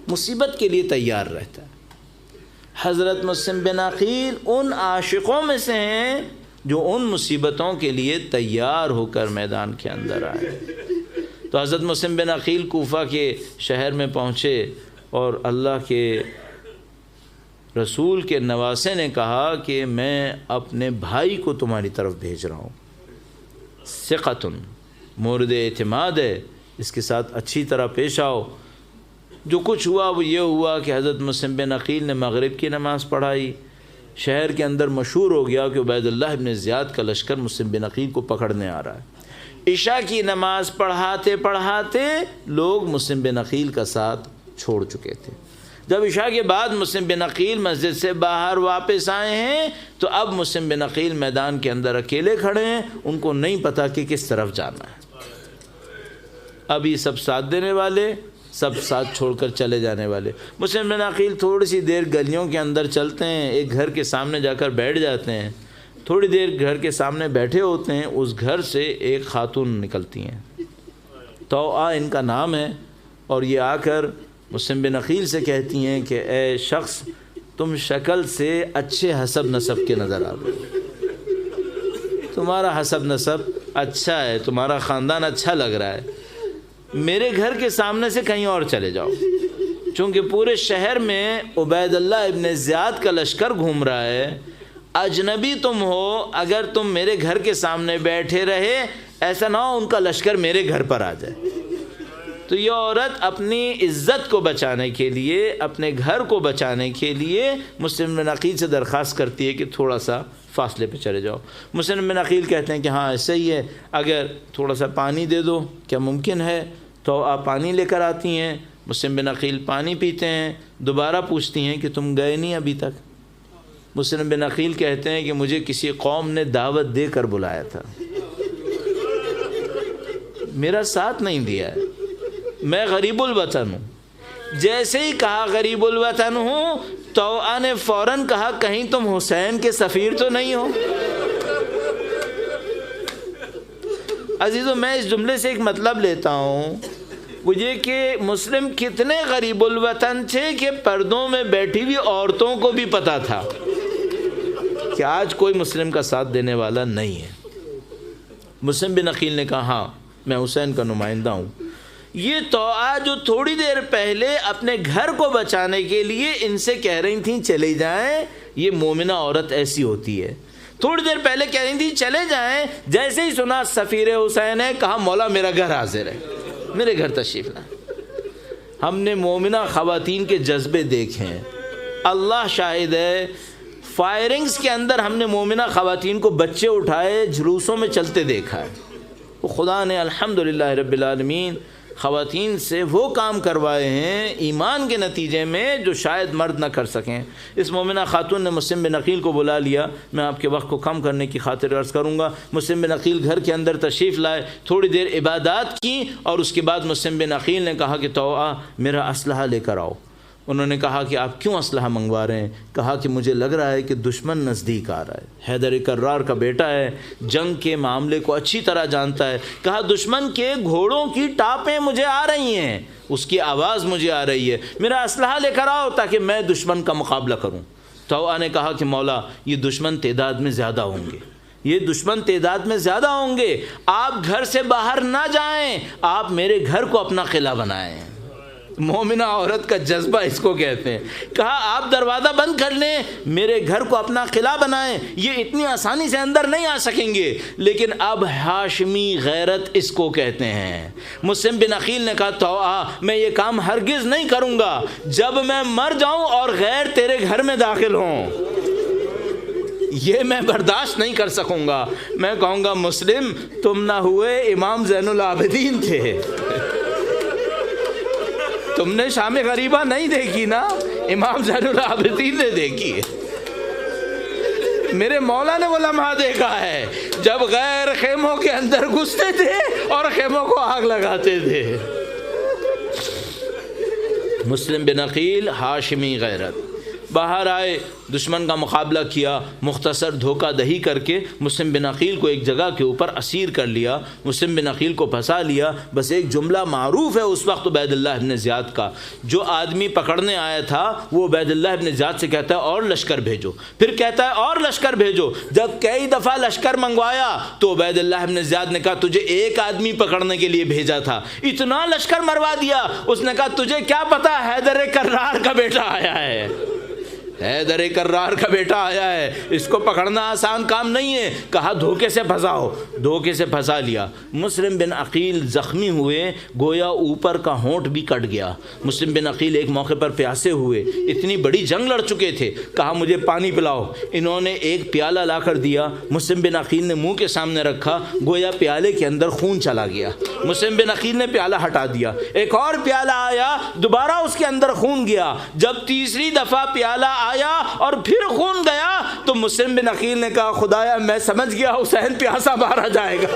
مصیبت کے لیے تیار رہتا ہے۔ حضرت مسلم بن عقیل ان عاشقوں میں سے ہیں جو ان مصیبتوں کے لیے تیار ہو کر میدان کے اندر آئے۔ تو حضرت مسلم بن عقیل کوفہ کے شہر میں پہنچے، اور اللہ کے رسول کے نواسے نے کہا کہ میں اپنے بھائی کو تمہاری طرف بھیج رہا ہوں، ثقۃ، مورد اعتماد ہے، اس کے ساتھ اچھی طرح پیش آؤ۔ جو کچھ ہوا وہ یہ ہوا کہ حضرت مسلم بن عقیل نے مغرب کی نماز پڑھائی۔ شہر کے اندر مشہور ہو گیا کہ عبید اللہ ابن زیاد کا لشکر مسلم بن عقیل کو پکڑنے آ رہا ہے۔ عشاء کی نماز پڑھاتے پڑھاتے لوگ مسلم بن عقیل کا ساتھ چھوڑ چکے تھے۔ جب عشاء کے بعد مسلم بن عقیل مسجد سے باہر واپس آئے ہیں تو اب مسلم بن عقیل میدان کے اندر اکیلے کھڑے ہیں، ان کو نہیں پتا کہ کس طرف جانا ہے۔ اب یہ سب ساتھ دینے والے، سب ساتھ چھوڑ کر چلے جانے والے۔ مسلم بن عقیل تھوڑی سی دیر گلیوں کے اندر چلتے ہیں، ایک گھر کے سامنے جا کر بیٹھ جاتے ہیں۔ تھوڑی دیر گھر کے سامنے بیٹھے ہوتے ہیں، اس گھر سے ایک خاتون نکلتی ہیں، توآ ان کا نام ہے، اور یہ آ کر مسلم بن عقیل سے کہتی ہیں کہ اے شخص، تم شکل سے اچھے حسب نسب کے نظر آ رہے ہو، تمہارا حسب نسب اچھا ہے، تمہارا خاندان اچھا لگ رہا ہے، میرے گھر کے سامنے سے کہیں اور چلے جاؤ۔ چونکہ پورے شہر میں عبید اللہ ابن زیاد کا لشکر گھوم رہا ہے، اجنبی تم ہو، اگر تم میرے گھر کے سامنے بیٹھے رہے، ایسا نہ ہو ان کا لشکر میرے گھر پر آ جائے۔ تو یہ عورت اپنی عزت کو بچانے کے لیے، اپنے گھر کو بچانے کے لیے مسلم بن عقیل سے درخواست کرتی ہے کہ تھوڑا سا فاصلے پہ چلے جاؤ۔ مسلم بن عقیل کہتے ہیں کہ ہاں ایسا ہی ہے، اگر تھوڑا سا پانی دے دو، کیا ممکن ہے؟ تو آپ پانی لے کر آتی ہیں، مسلم بن عقیل پانی پیتے ہیں، دوبارہ پوچھتی ہیں کہ تم گئے نہیں ابھی تک؟ مسلم بن عقیل کہتے ہیں کہ مجھے کسی قوم نے دعوت دے کر بلایا تھا، میرا ساتھ نہیں دیا ہے، میں غریب الوطن ہوں۔ جیسے ہی کہا غریب الوطن ہوں، توآ نے فوراً کہا کہیں تم حسین کے سفیر تو نہیں ہو؟ عزیزو، میں اس جملے سے ایک مطلب لیتا ہوں، وہ یہ کہ مسلم کتنے غریب الوطن تھے کہ پردوں میں بیٹھی ہوئی عورتوں کو بھی پتا تھا کہ آج کوئی مسلم کا ساتھ دینے والا نہیں ہے۔ مسلم بن عقیل نے کہا ہاں میں حسین کا نمائندہ ہوں۔ یہ توآ جو تھوڑی دیر پہلے اپنے گھر کو بچانے کے لیے ان سے کہہ رہی تھیں چلے جائیں، یہ مومنہ عورت ایسی ہوتی ہے، تھوڑی دیر پہلے کہہ رہی تھیں چلے جائیں، جیسے ہی سنا سفیر حسین ہے، کہا مولا میرا گھر حاضر ہے، میرے گھر تشریف لائیں۔ ہم نے مومنہ خواتین کے جذبے دیکھے ہیں، اللہ شاہد ہے، فائرنگز کے اندر ہم نے مومنہ خواتین کو بچے اٹھائے جھلوسوں میں چلتے دیکھا ہے۔ تو خدا نے الحمدللہ رب العالمین خواتین سے وہ کام کروائے ہیں ایمان کے نتیجے میں جو شاید مرد نہ کر سکیں۔ اس مومنہ خاتون نے مسلم بن عقیل کو بلا لیا۔ میں آپ کے وقت کو کم کرنے کی خاطر عرض کروں گا، مسلم بن عقیل گھر کے اندر تشریف لائے، تھوڑی دیر عبادات کی، اور اس کے بعد مسلم بن عقیل نے کہا کہ توآ میرا اسلحہ لے کر آؤ۔ انہوں نے کہا کہ آپ کیوں اسلحہ منگوا رہے ہیں؟ کہا کہ مجھے لگ رہا ہے کہ دشمن نزدیک آ رہا ہے، حیدر کرار کا بیٹا ہے، جنگ کے معاملے کو اچھی طرح جانتا ہے۔ کہا دشمن کے گھوڑوں کی ٹاپیں مجھے آ رہی ہیں، اس کی آواز مجھے آ رہی ہے، میرا اسلحہ لے کر آؤ تاکہ میں دشمن کا مقابلہ کروں۔ توآ نے کہا کہ مولا یہ دشمن تعداد میں زیادہ ہوں گے، یہ دشمن تعداد میں زیادہ ہوں گے، آپ گھر سے باہر نہ جائیں، آپ میرے گھر کو اپنا قلعہ بنائیں۔ مومنہ عورت کا جذبہ اس کو کہتے ہیں۔ کہا آپ دروازہ بند کر لیں، میرے گھر کو اپنا قلعہ بنائیں، یہ اتنی آسانی سے اندر نہیں آ سکیں گے، لیکن اب ہاشمی غیرت اس کو کہتے ہیں۔ مسلم بن عقیل نے کہا توآ میں یہ کام ہرگز نہیں کروں گا، جب میں مر جاؤں اور غیر تیرے گھر میں داخل ہوں، یہ میں برداشت نہیں کر سکوں گا۔ میں کہوں گا مسلم تم نہ ہوئے امام زین العابدین تھے۔ تم نے شام غریبہ نہیں دیکھی نا، امام زین العابدین نے دیکھی ہے۔ میرے مولا نے وہ لمحہ دیکھا ہے جب غیر خیموں کے اندر گھستے تھے اور خیموں کو آگ لگاتے تھے۔ مسلم بن عقیل ہاشمی غیرت، باہر آئے، دشمن کا مقابلہ کیا، مختصر دھوکہ دہی کر کے مسلم بن عقیل کو ایک جگہ کے اوپر اسیر کر لیا، مسلم بن عقیل کو پھنسا لیا۔ بس ایک جملہ معروف ہے اس وقت عبید اللہ ابن زیاد کا، جو آدمی پکڑنے آیا تھا وہ عبید اللہ ابن زیاد سے کہتا ہے اور لشکر بھیجو، پھر کہتا ہے اور لشکر بھیجو۔ جب کئی دفعہ لشکر منگوایا تو عبید اللہ ابن زیاد نے کہا تجھے ایک آدمی پکڑنے کے لیے بھیجا تھا، اتنا لشکر مروا دیا۔ اس نے کہا تجھے کیا پتا حیدر کرار کا بیٹا آیا ہے، حیدر کرار کا بیٹا آیا ہے، اس کو پکڑنا آسان کام نہیں ہے۔ کہا دھوکے سے پھنساؤ، دھوکے سے پھنسا لیا۔ مسلم بن عقیل زخمی ہوئے، گویا اوپر کا ہونٹ بھی کٹ گیا۔ مسلم بن عقیل ایک موقع پر پیاسے ہوئے، اتنی بڑی جنگ لڑ چکے تھے، کہا مجھے پانی پلاؤ۔ انہوں نے ایک پیالہ لا کر دیا، مسلم بن عقیل نے منہ کے سامنے رکھا، گویا پیالے کے اندر خون چلا گیا۔ مسلم بن عقیل نے پیالہ ہٹا دیا، ایک اور پیالہ آیا، دوبارہ اس کے اندر خون گیا۔ جب تیسری دفعہ پیالہ آیا اور پھر خون گیا تو مسلم بن عقیل نے کہا خدایا میں سمجھ گیا حسین پیاسا مارا جائے گا۔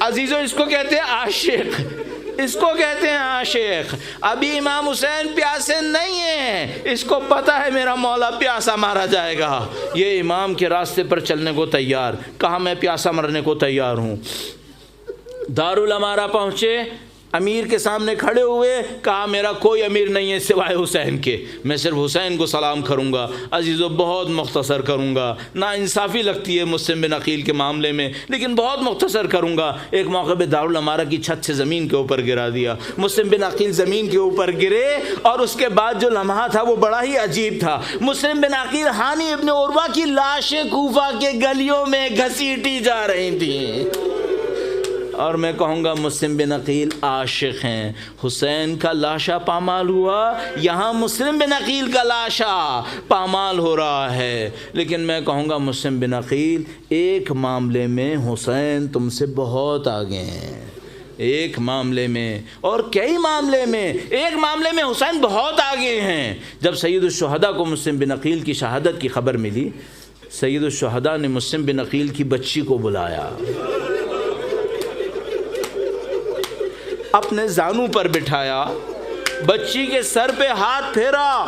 عزیزو اس کو کہتے ہیں عاشق، اس کو کہتے ہیں عاشق۔ ابھی امام حسین پیاسے نہیں ہیں، اس کو پتا ہے میرا مولا پیاسا مارا جائے گا، یہ امام کے راستے پر چلنے کو تیار۔ کہا میں پیاسا مرنے کو تیار ہوں۔ دارالامارہ پہنچے، امیر کے سامنے کھڑے ہوئے، کہا میرا کوئی امیر نہیں ہے سوائے حسین کے، میں صرف حسین کو سلام کروں گا۔ عزیزو بہت مختصر کروں گا، نا انصافی لگتی ہے مسلم بن عقیل کے معاملے میں، لیکن بہت مختصر کروں گا۔ ایک موقع پہ دارالامارہ کی چھت سے زمین کے اوپر گرا دیا، مسلم بن عقیل زمین کے اوپر گرے، اور اس کے بعد جو لمحہ تھا وہ بڑا ہی عجیب تھا۔ مسلم بن عقیل ہانی ابن عروہ کی لاشیں کوفہ کے گلیوں میں گھسیٹی جا رہی تھیں، اور میں کہوں گا مسلم بن عقیل عاشق ہیں۔ حسین کا لاشا پامال ہوا، یہاں مسلم بن عقیل کا لاشا پامال ہو رہا ہے، لیکن میں کہوں گا مسلم بن عقیل ایک معاملے میں حسین تم سے بہت آگے ہیں، ایک معاملے میں، اور کئی معاملے میں، ایک معاملے میں حسین بہت آگے ہیں۔ جب سید الشہداء کو مسلم بن عقیل کی شہادت کی خبر ملی، سید الشہداء نے مسلم بن عقیل کی بچی کو بلایا، اپنے زانوں پر بٹھایا، بچی کے سر پہ ہاتھ پھیرا۔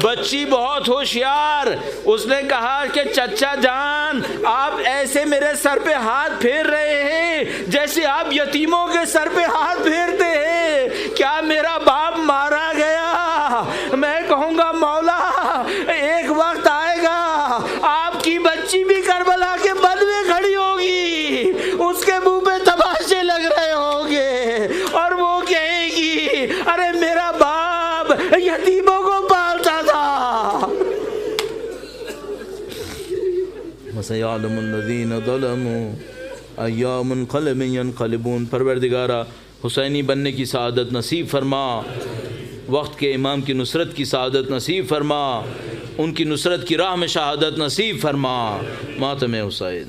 بچی بہت ہوشیار، اس نے کہا کہ چچا جان آپ ایسے میرے سر پہ ہاتھ پھیر رہے ہیں جیسے آپ یتیموں کے سر پہ ہاتھ پھیرتے ہیں، کیا میرا باپ مارا گیا؟ میں کہوں گا مولا ایک وقت آئے گا آپ کی بچی بھی کربلا کے بد میں کھڑی ہوگی، اس کے منہ پہ تماشے لگ رہے ہوں گے، اور وہ کہے گی ارے میرا باپ یتیموں کو پالتا تھا۔ وَسَيَعْلَمُ الَّذِينَ ظَلَمُوا أَيَّ مُنْقَلَبٍ يَنْقَلِبُونَ۔ پروردگارا حسینی بننے کی سعادت نصیب فرما، وقت کے امام کی نصرت کی سعادت نصیب فرما، ان کی نصرت کی راہ میں شہادت نصیب فرما۔ ماتم حسین۔